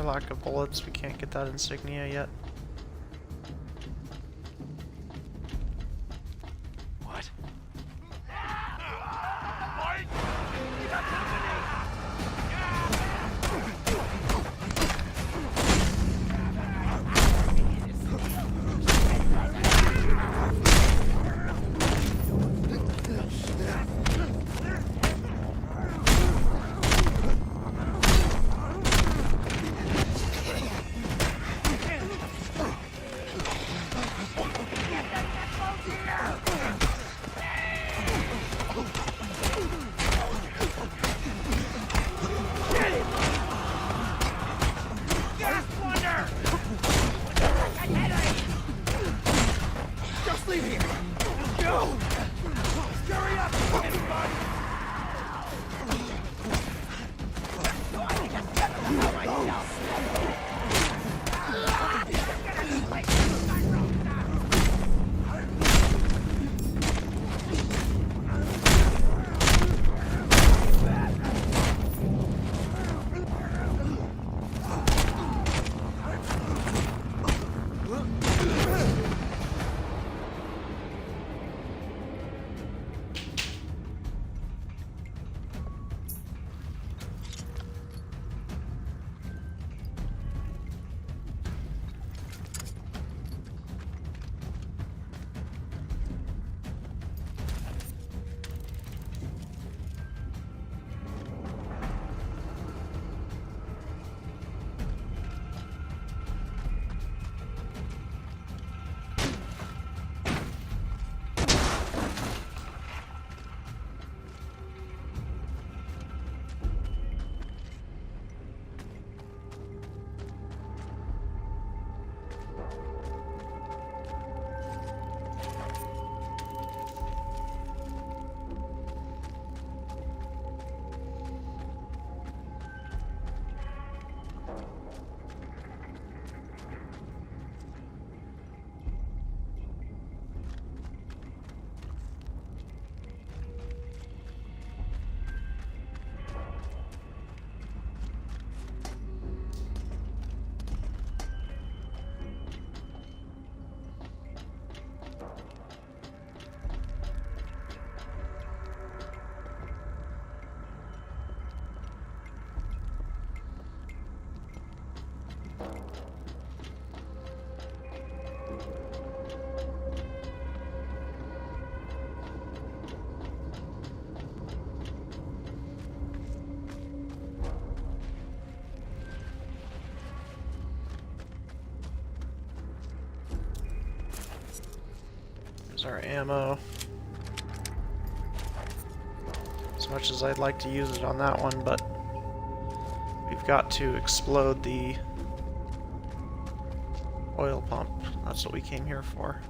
For lack of bullets, we can't get that insignia yet. What? our ammo. As much as I'd like to use it on that one, but we've got to explode the oil pump. That's what we came here for.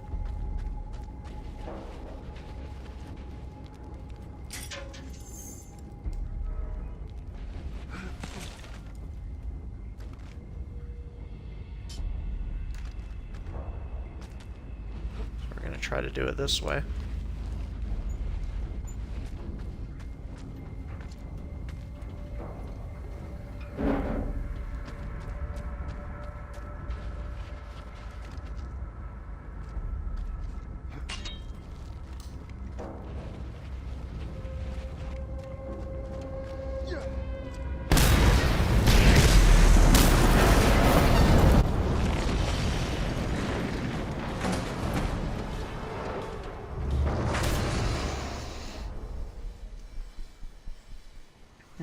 So we're gonna try to do it this way.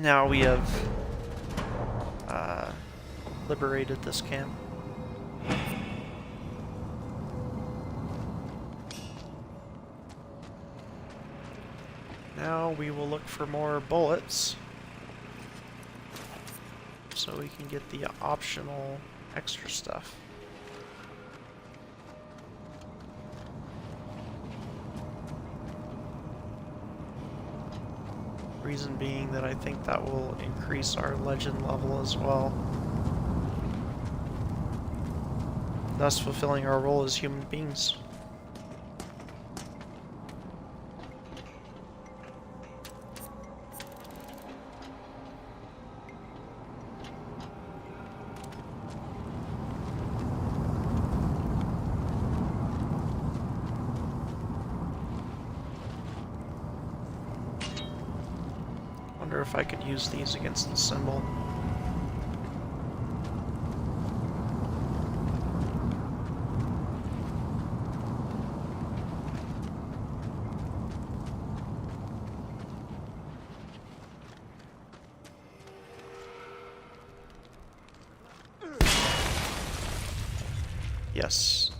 Now we have liberated this camp. Now we will look for more bullets so we can get the optional extra stuff. Reason being that I think that will increase our legend level as well, thus fulfilling our role as human beings. Wonder if I could use these against the symbol. Yes.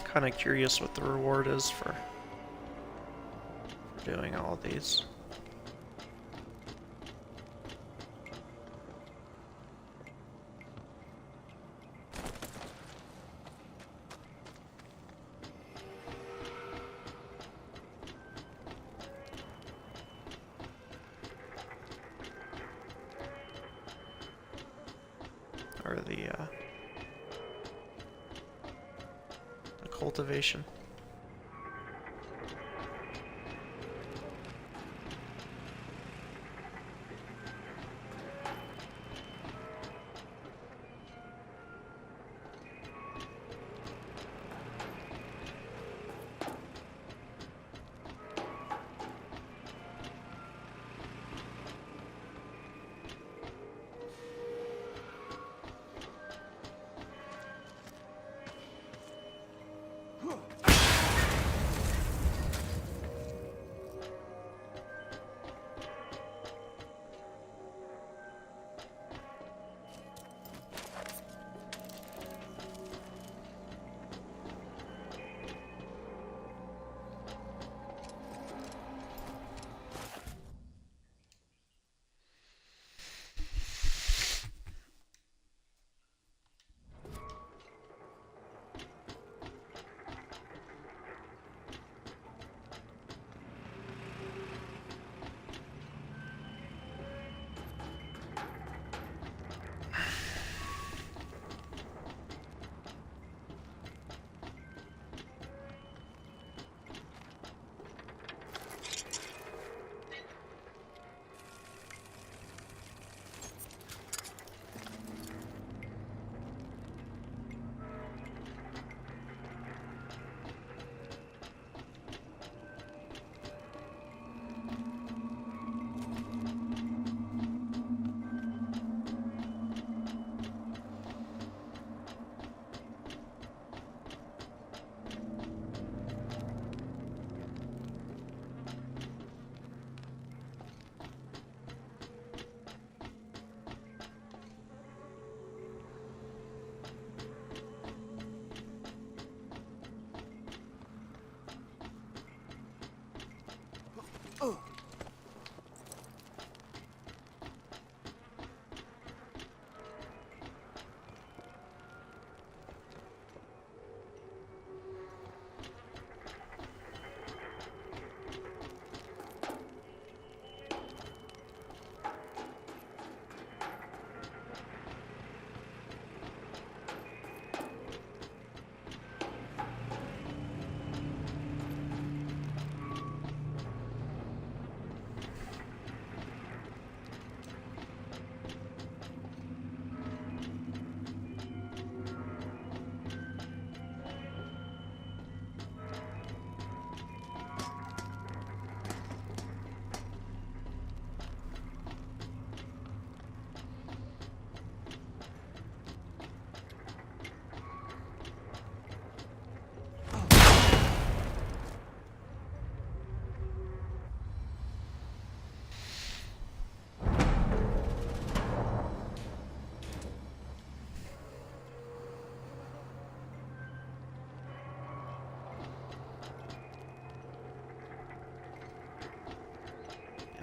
Kind of curious what the reward is for doing all of these. Or the cultivation.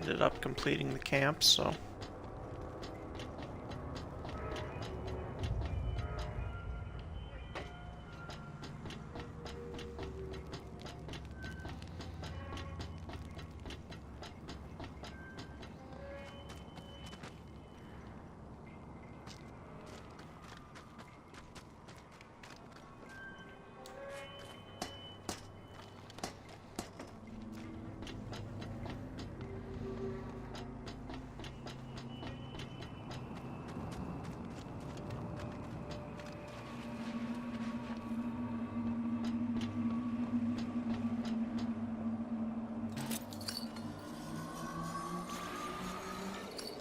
ended up completing the camp, so.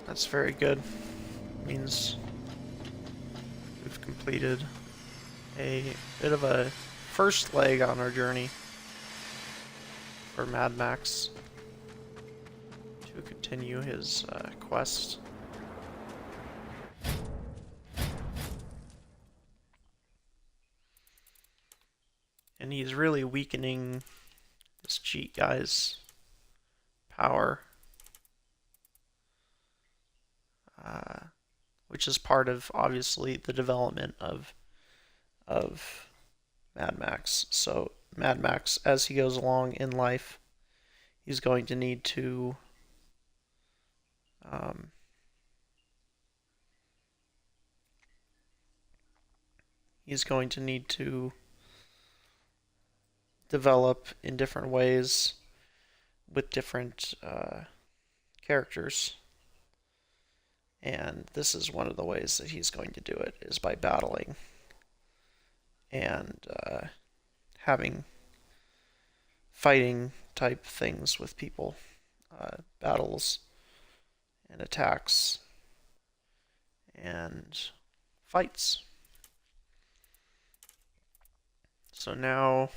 That's very good. Means we've completed a bit of a first leg on our journey for Mad Max to continue his quest. And he's really weakening this cheat guy's power. Which is part of, obviously, the development of Mad Max. So Mad Max, as he goes along in life, he's going to need to develop in different ways with different characters. And this is one of the ways that he's going to do it, is by battling and having fighting type things with people, battles and attacks and fights. So now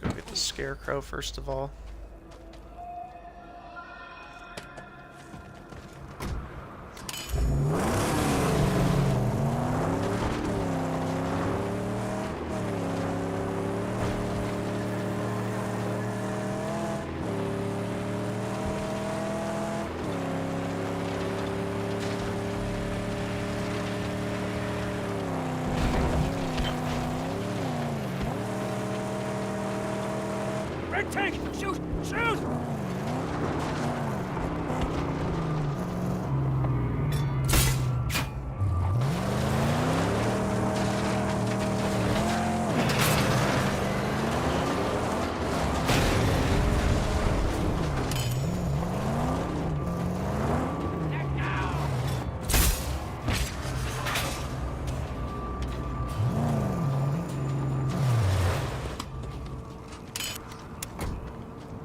go get the Scarecrow first of all. Red tank! Shoot! Shoot!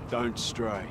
Don't stray.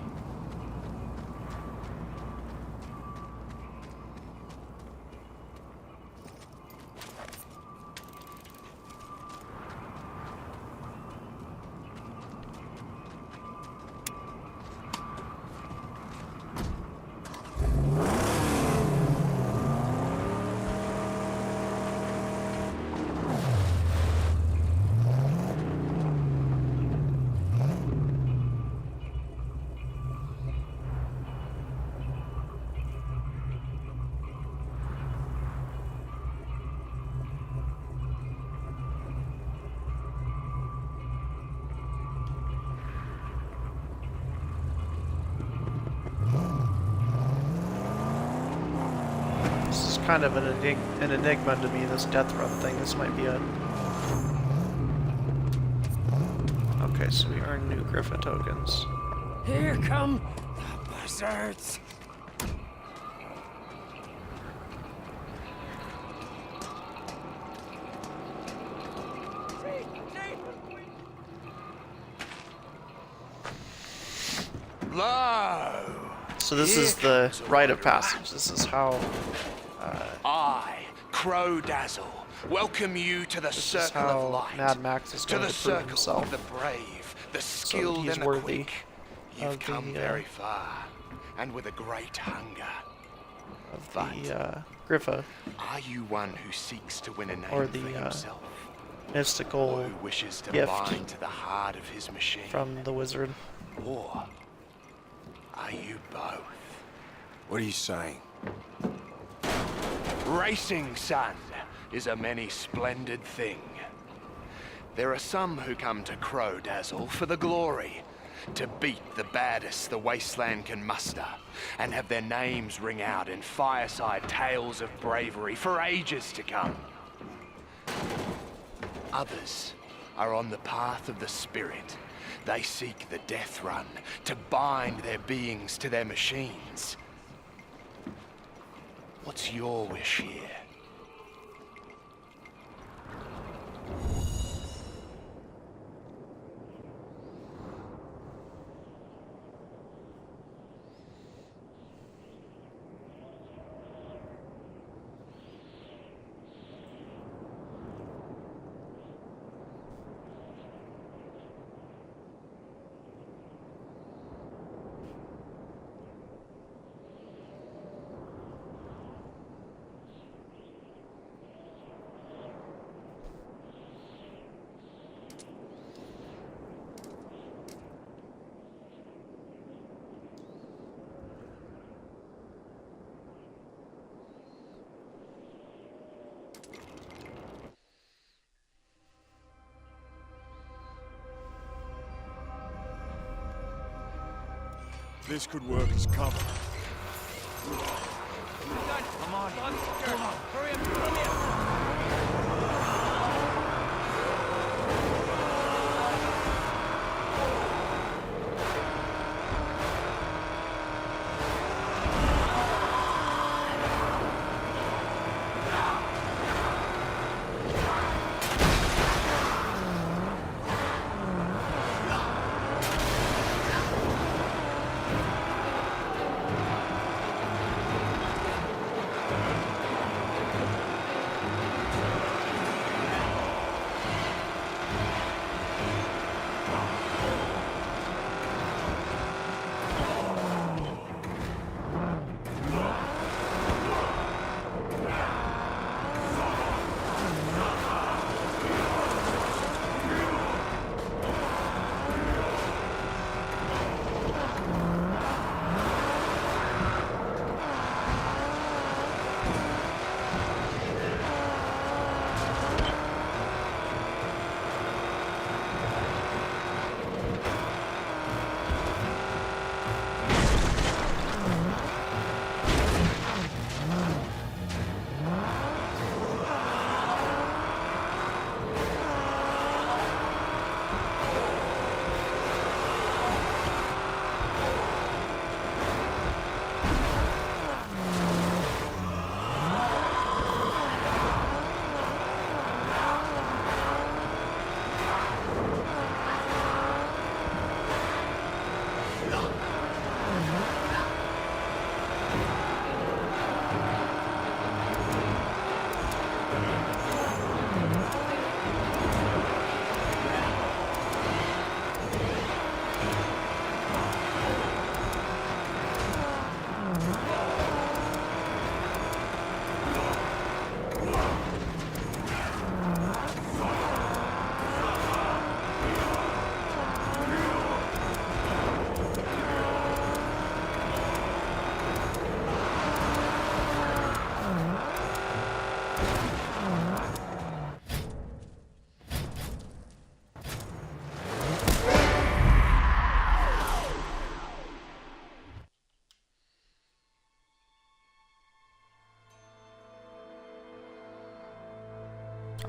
Kind of an enigma to me, this death run thing. This might be a... Okay, so we earn new Griffin tokens. Here come the buzzards. Lo! So this is the rite of passage. This is how... I, Crow Dazzle, welcome you to the This is Circle how of Light. Mad Max is To going the to prove circle himself. of the brave, the skilled he's and the worthy quick. You've of come the, very far, and with a great hunger. of the Griffa, Are you one who seeks to win a name or for the himself, or mystical who wishes to gift bind to the heart of his machine? from the wizard. Or are you both? What are you saying? Racing, son, is a many splendid thing. There are some who come to Crow Dazzle for the glory, to beat the baddest the wasteland can muster, and have their names ring out in fireside tales of bravery for ages to come. Others are on the path of the spirit. They seek the death run to bind their beings to their machines. What's your wish here? This could work as cover.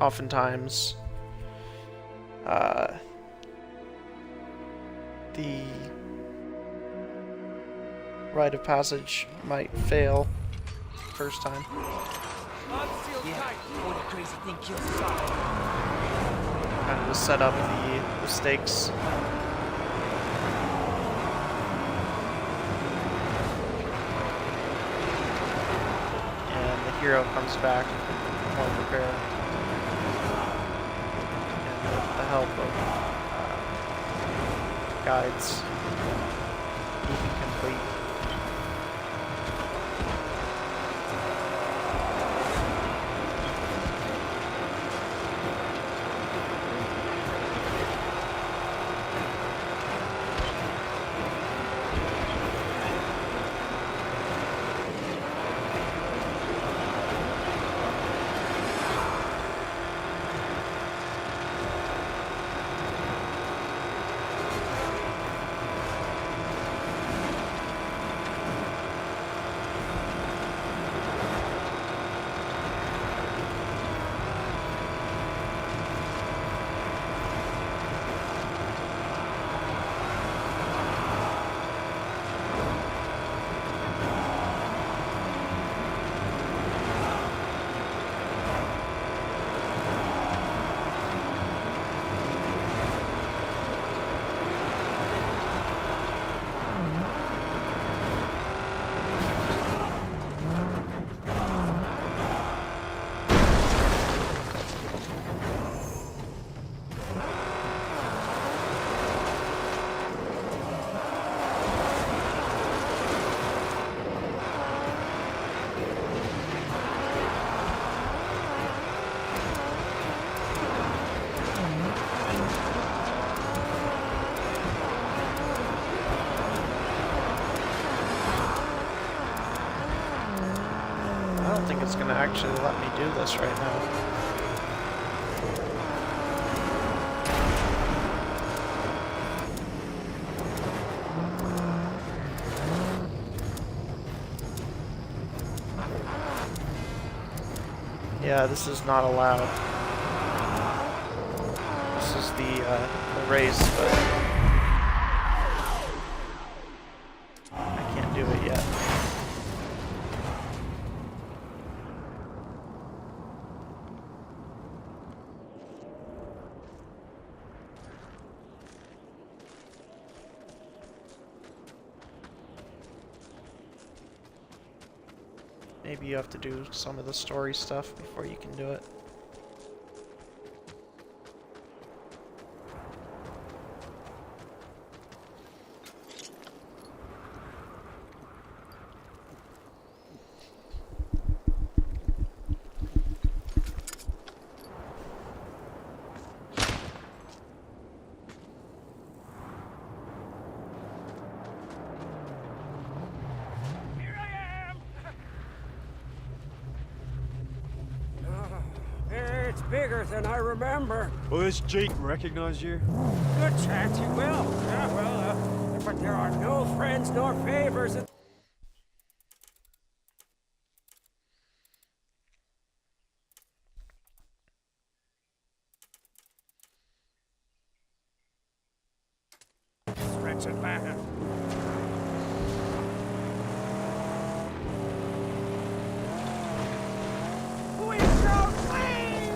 Oftentimes, the rite of passage might fail first time. Kind of to set up the stakes. And the hero comes back more prepared. And with the help of guides, he can complete gonna actually let me do this right now. Yeah, this is not allowed. This is the race, but I can't do it yet. Maybe you have to do some of the story stuff before you can do it. Here I am! It's bigger than I remember. Will this Jeep recognize you? Good chance you will. Yeah, well, but there are no friends nor favors. This wretched land. We shall clean!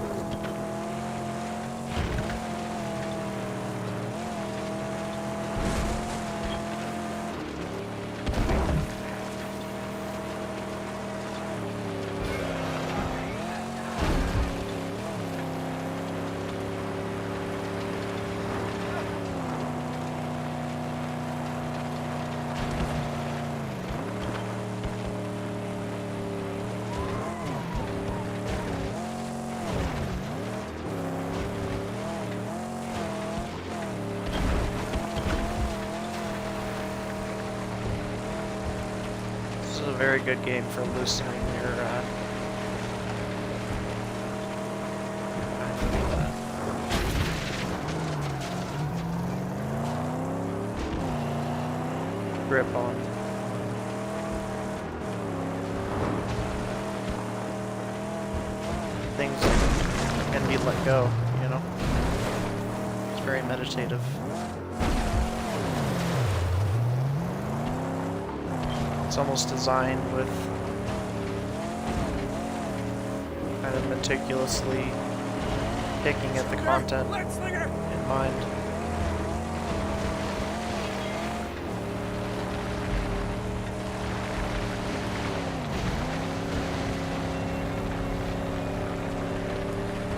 This is a very good game for loosening your grip on. Things can be let go, you know? It's very meditative. It's almost designed with kind of meticulously picking at the content in mind.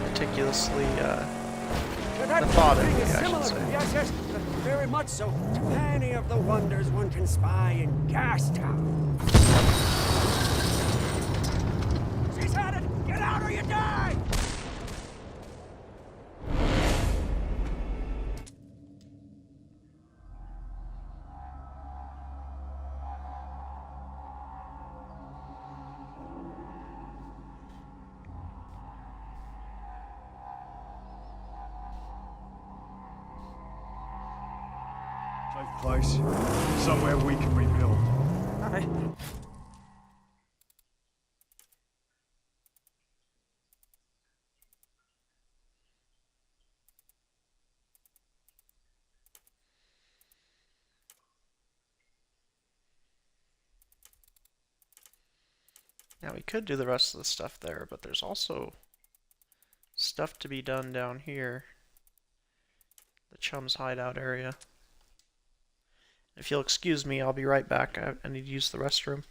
Meticulously methodically, I should say. Yes, yes, very much so. To many of the wonders one can spy in Gastown. She's at it! Get out or you die! Safe place. Somewhere we can rebuild. Now we could do the rest of the stuff there, but there's also stuff to be done down here. The Chum's hideout area. If you'll excuse me, I'll be right back. I need to use the restroom.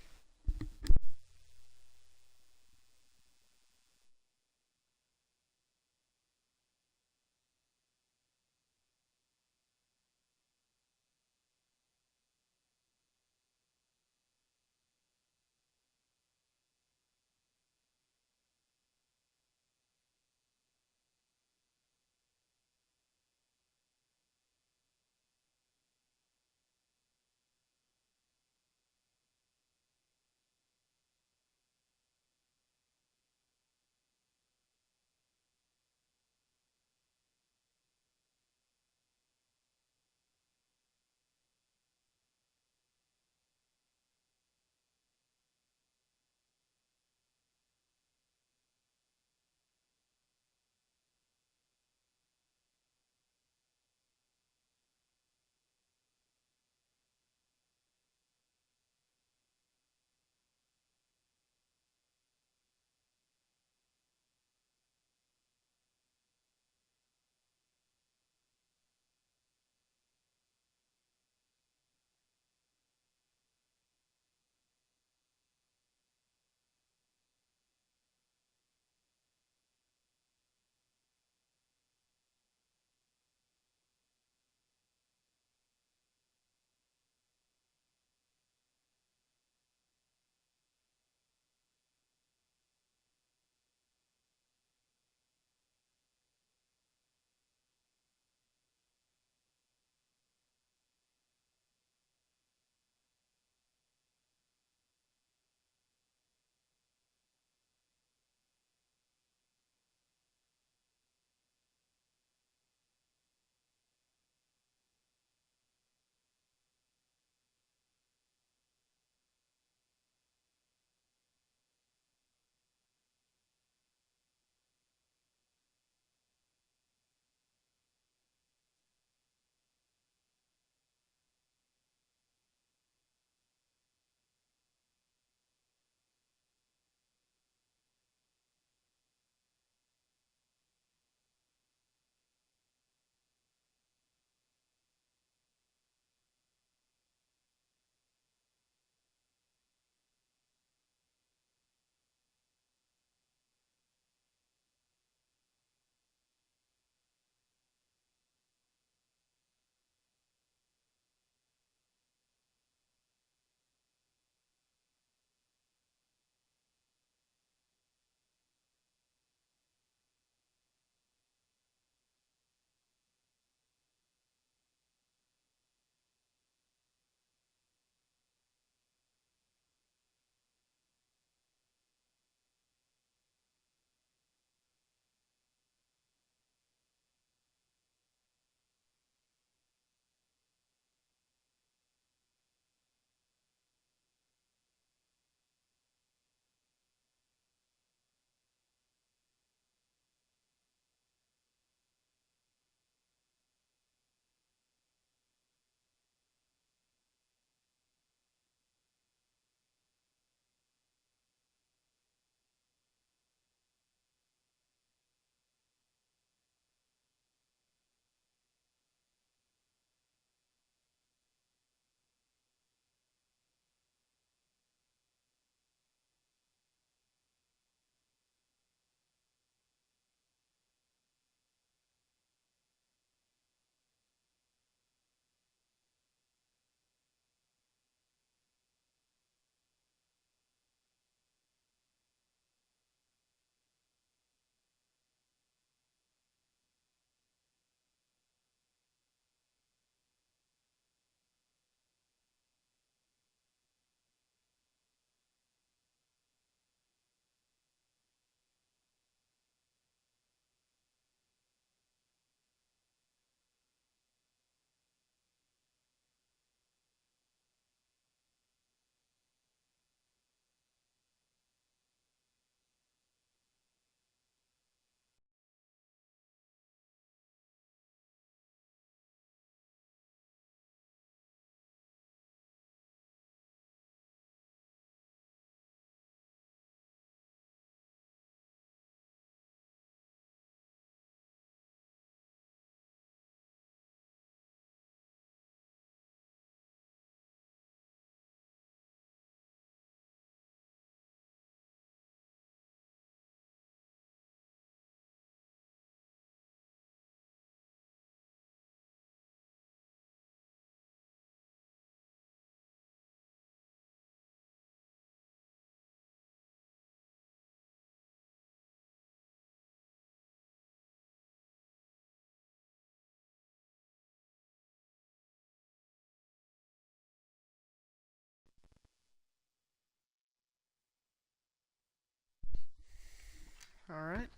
Alright.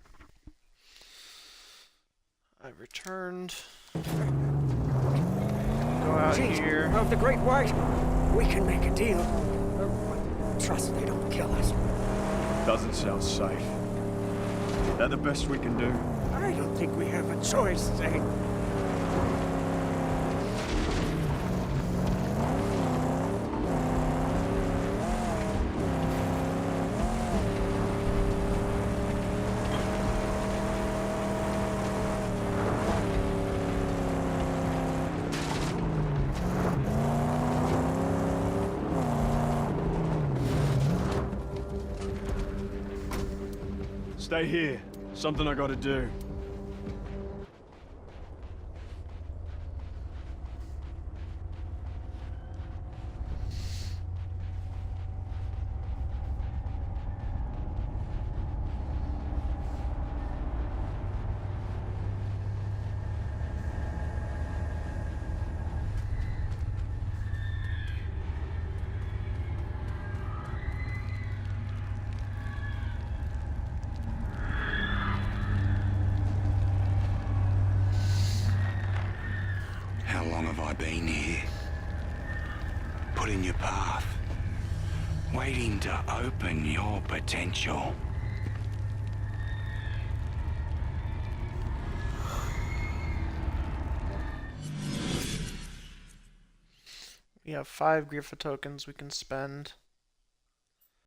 I've returned. Go out Chief here. of the Great White, we can make a deal. Trust they don't kill us. Doesn't sound safe. Is that the best we can do? I don't think we have a choice, Zane. Stay here. Something I gotta do. How long have I been here? Put in your path. Waiting to open your potential. We have 5 Griffa tokens we can spend.